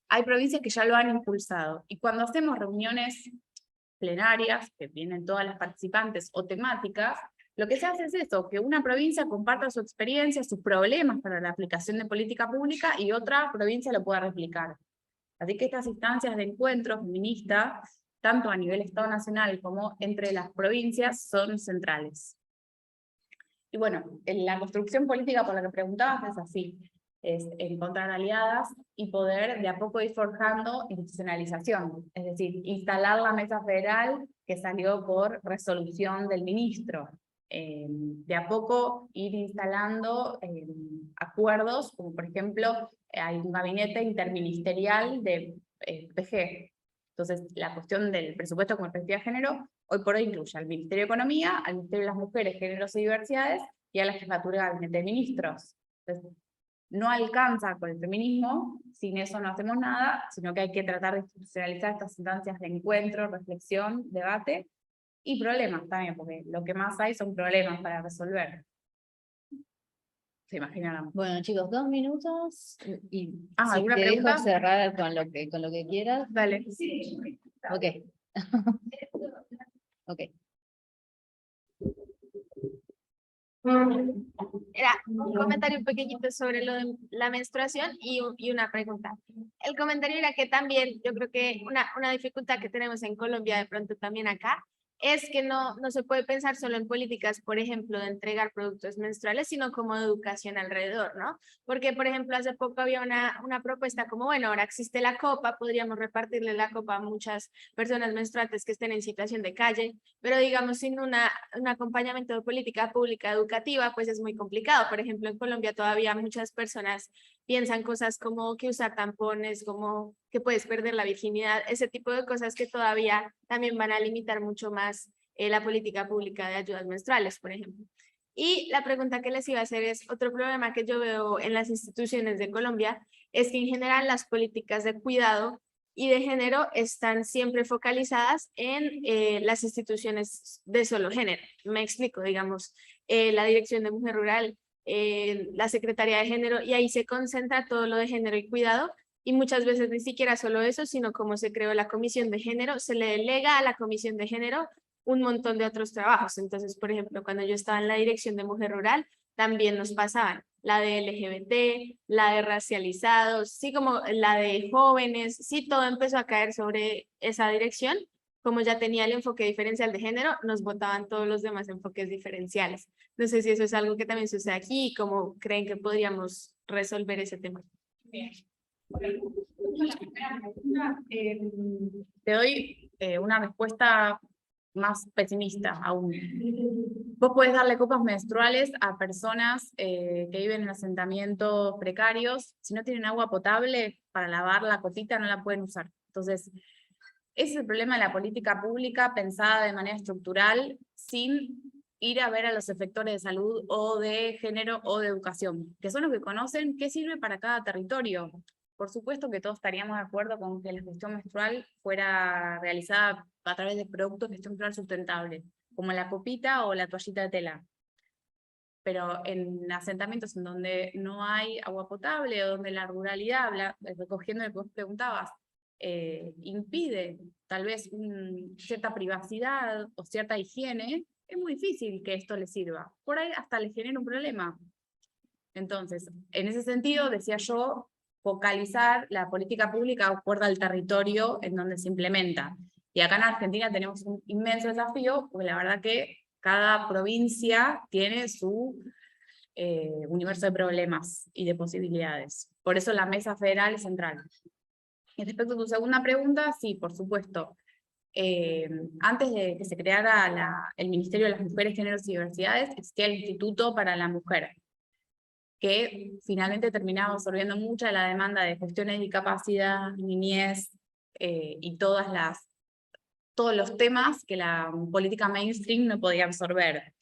hay provincias que ya lo han impulsado. Y cuando hacemos reuniones plenarias, que vienen todas las participantes, o temáticas, lo que se hace es eso, que una provincia comparta su experiencia, sus problemas para la aplicación de política pública, y otra provincia lo pueda replicar. Así que estas instancias de encuentro feminista, tanto a nivel Estado Nacional como entre las provincias, son centrales. Y bueno, en la construcción política por la que preguntabas es así, es encontrar aliadas y poder de a poco ir forjando institucionalización, es decir, instalar la mesa federal que salió por resolución del ministro. De a poco ir instalando acuerdos, como por ejemplo, hay un gabinete interministerial de PG. Entonces, la cuestión del presupuesto con perspectiva de género, hoy por hoy incluye al Ministerio de Economía, al Ministerio de las Mujeres, Géneros y Diversidades, y a la Jefatura de Gabinete de Ministros. Entonces, no alcanza con el feminismo, sin eso no hacemos nada, sino que hay que tratar de institucionalizar estas instancias de encuentro, reflexión, debate, y problemas también, porque lo que más hay son problemas para resolver. Se imaginarán. Bueno, chicos, 2 minutos y si ¿alguna te pregunta? dejo cerrar con lo que quieras. Dale. Ok. Ok. Era un comentario pequeñito sobre lo de la menstruación y una pregunta. El comentario era que también yo creo que una dificultad que tenemos en Colombia, de pronto también acá, es que no se puede pensar solo en políticas, por ejemplo, de entregar productos menstruales, sino como de educación alrededor, ¿no? Porque, por ejemplo, hace poco había una propuesta como, bueno, ahora existe la copa, podríamos repartirle la copa a muchas personas menstruantes que estén en situación de calle, pero digamos, sin un acompañamiento de política pública educativa, pues es muy complicado. Por ejemplo, en Colombia todavía muchas personas piensan cosas como que usar tampones, como que puedes perder la virginidad, ese tipo de cosas que todavía también van a limitar mucho más la política pública de ayudas menstruales, por ejemplo. Y la pregunta que les iba a hacer es, otro problema que yo veo en las instituciones de Colombia es que en general las políticas de cuidado y de género están siempre focalizadas en las instituciones de solo género. Me explico, digamos, la Dirección de Mujer Rural, la Secretaría de Género, y ahí se concentra todo lo de género y cuidado, y muchas veces ni siquiera solo eso, sino como se creó la Comisión de Género, se le delega a la Comisión de Género un montón de otros trabajos. Entonces, por ejemplo, cuando yo estaba en la Dirección de Mujer Rural, también nos pasaban la de LGBT, la de racializados, sí, como la de jóvenes, sí, todo empezó a caer sobre esa dirección. Como ya tenía el enfoque diferencial de género, nos botaban todos los demás enfoques diferenciales. No sé si eso es algo que también sucede aquí y cómo creen que podríamos resolver ese tema. Bien. Te doy una respuesta más pesimista aún. Vos podés darle copas menstruales a personas que viven en asentamientos precarios. Si no tienen agua potable para lavar la copita, no la pueden usar. Entonces, ese es el problema de la política pública pensada de manera estructural, sin ir a ver a los efectores de salud o de género o de educación, que son los que conocen qué sirve para cada territorio. Por supuesto que todos estaríamos de acuerdo con que la gestión menstrual fuera realizada a través de productos de gestión menstrual sustentable, como la copita o la toallita de tela. Pero en asentamientos en donde no hay agua potable o donde la ruralidad, recogiendo lo que vos preguntabas, impide tal vez cierta privacidad o cierta higiene, es muy difícil que esto les sirva. Por ahí hasta les genera un problema. Entonces, en ese sentido, decía yo, focalizar la política pública de acuerdo al territorio en donde se implementa. Y acá en Argentina tenemos un inmenso desafío, porque la verdad que cada provincia tiene su universo de problemas y de posibilidades. Por eso la mesa federal es central. Y respecto a tu segunda pregunta, sí, por supuesto. Antes de que se creara el Ministerio de las Mujeres, Géneros y Diversidades, existía el Instituto para la Mujer, que finalmente terminaba absorbiendo mucha de la demanda de cuestiones de discapacidad, niñez, y todos los temas que la política mainstream no podía absorber.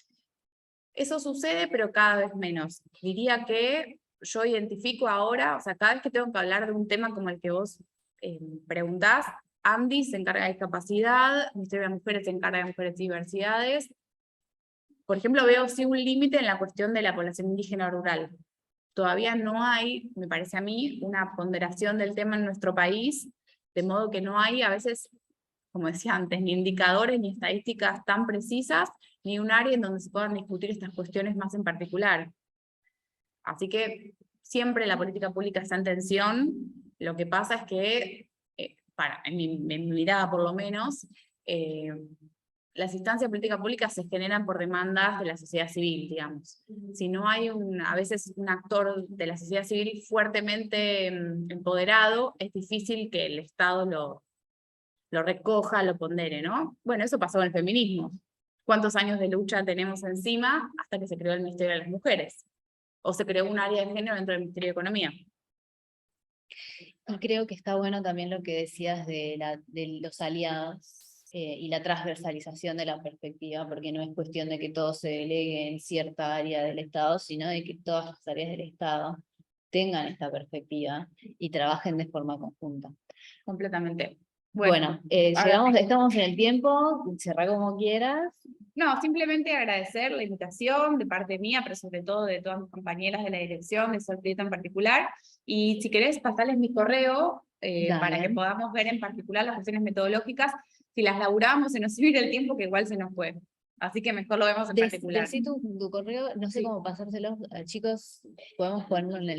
Eso sucede, pero cada vez menos. Diría que yo identifico ahora, o sea, cada vez que tengo que hablar de un tema como el que vos preguntás, Andy se encarga de discapacidad, Ministerio de Mujeres se encarga de mujeres y diversidades. Por ejemplo, veo sí un límite en la cuestión de la población indígena rural. Todavía no hay, me parece a mí, una ponderación del tema en nuestro país, de modo que no hay a veces, como decía antes, ni indicadores ni estadísticas tan precisas, ni un área en donde se puedan discutir estas cuestiones más en particular. Así que siempre la política pública está en tensión. Lo que pasa es que, en mi mirada por lo menos, las instancias de política pública se generan por demandas de la sociedad civil, digamos. Si no hay a veces un actor de la sociedad civil fuertemente empoderado, es difícil que el Estado lo recoja, lo pondere, ¿no? Bueno, eso pasó con el feminismo. ¿Cuántos años de lucha tenemos encima hasta que se creó el Ministerio de las Mujeres? O se creó un área de género dentro del Ministerio de Economía. Y creo que está bueno también lo que decías de los aliados y la transversalización de la perspectiva, porque no es cuestión de que todo se delegue en cierta área del Estado, sino de que todas las áreas del Estado tengan esta perspectiva y trabajen de forma conjunta. Completamente. Bueno, estamos en el tiempo, cerrá como quieras. No, simplemente agradecer la invitación de parte mía, pero sobre todo de todas mis compañeras de la dirección, de Sorprieto en particular, y si querés pasarles mi correo para que podamos ver en particular las cuestiones metodológicas, si las laburamos se nos sirve el tiempo que igual se nos fue, así que mejor lo vemos en particular. Decí tu correo, no sé cómo pasárselo, chicos, podemos ponerlo en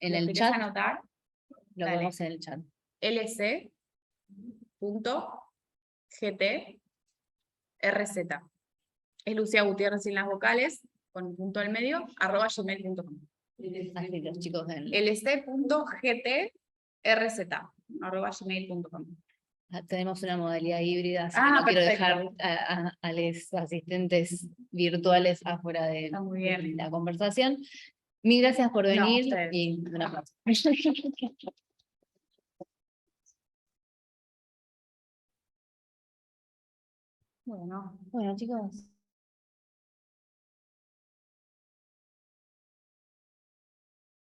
el ¿Lo chat, querés anotar? lo Dale. ponemos en el chat. lc.gt.rz. Es Lucía Gutiérrez sin las vocales, con un punto al medio, @gmail.com. Así los chicos ven. lc.gtrz@gmail.com. Tenemos una modalidad híbrida, así que Ah, no quiero perfecto. dejar a los asistentes virtuales afuera de Está muy bien. la conversación. Mil gracias por No, venir ustedes. y un aplauso. Bueno. Bueno, chicos.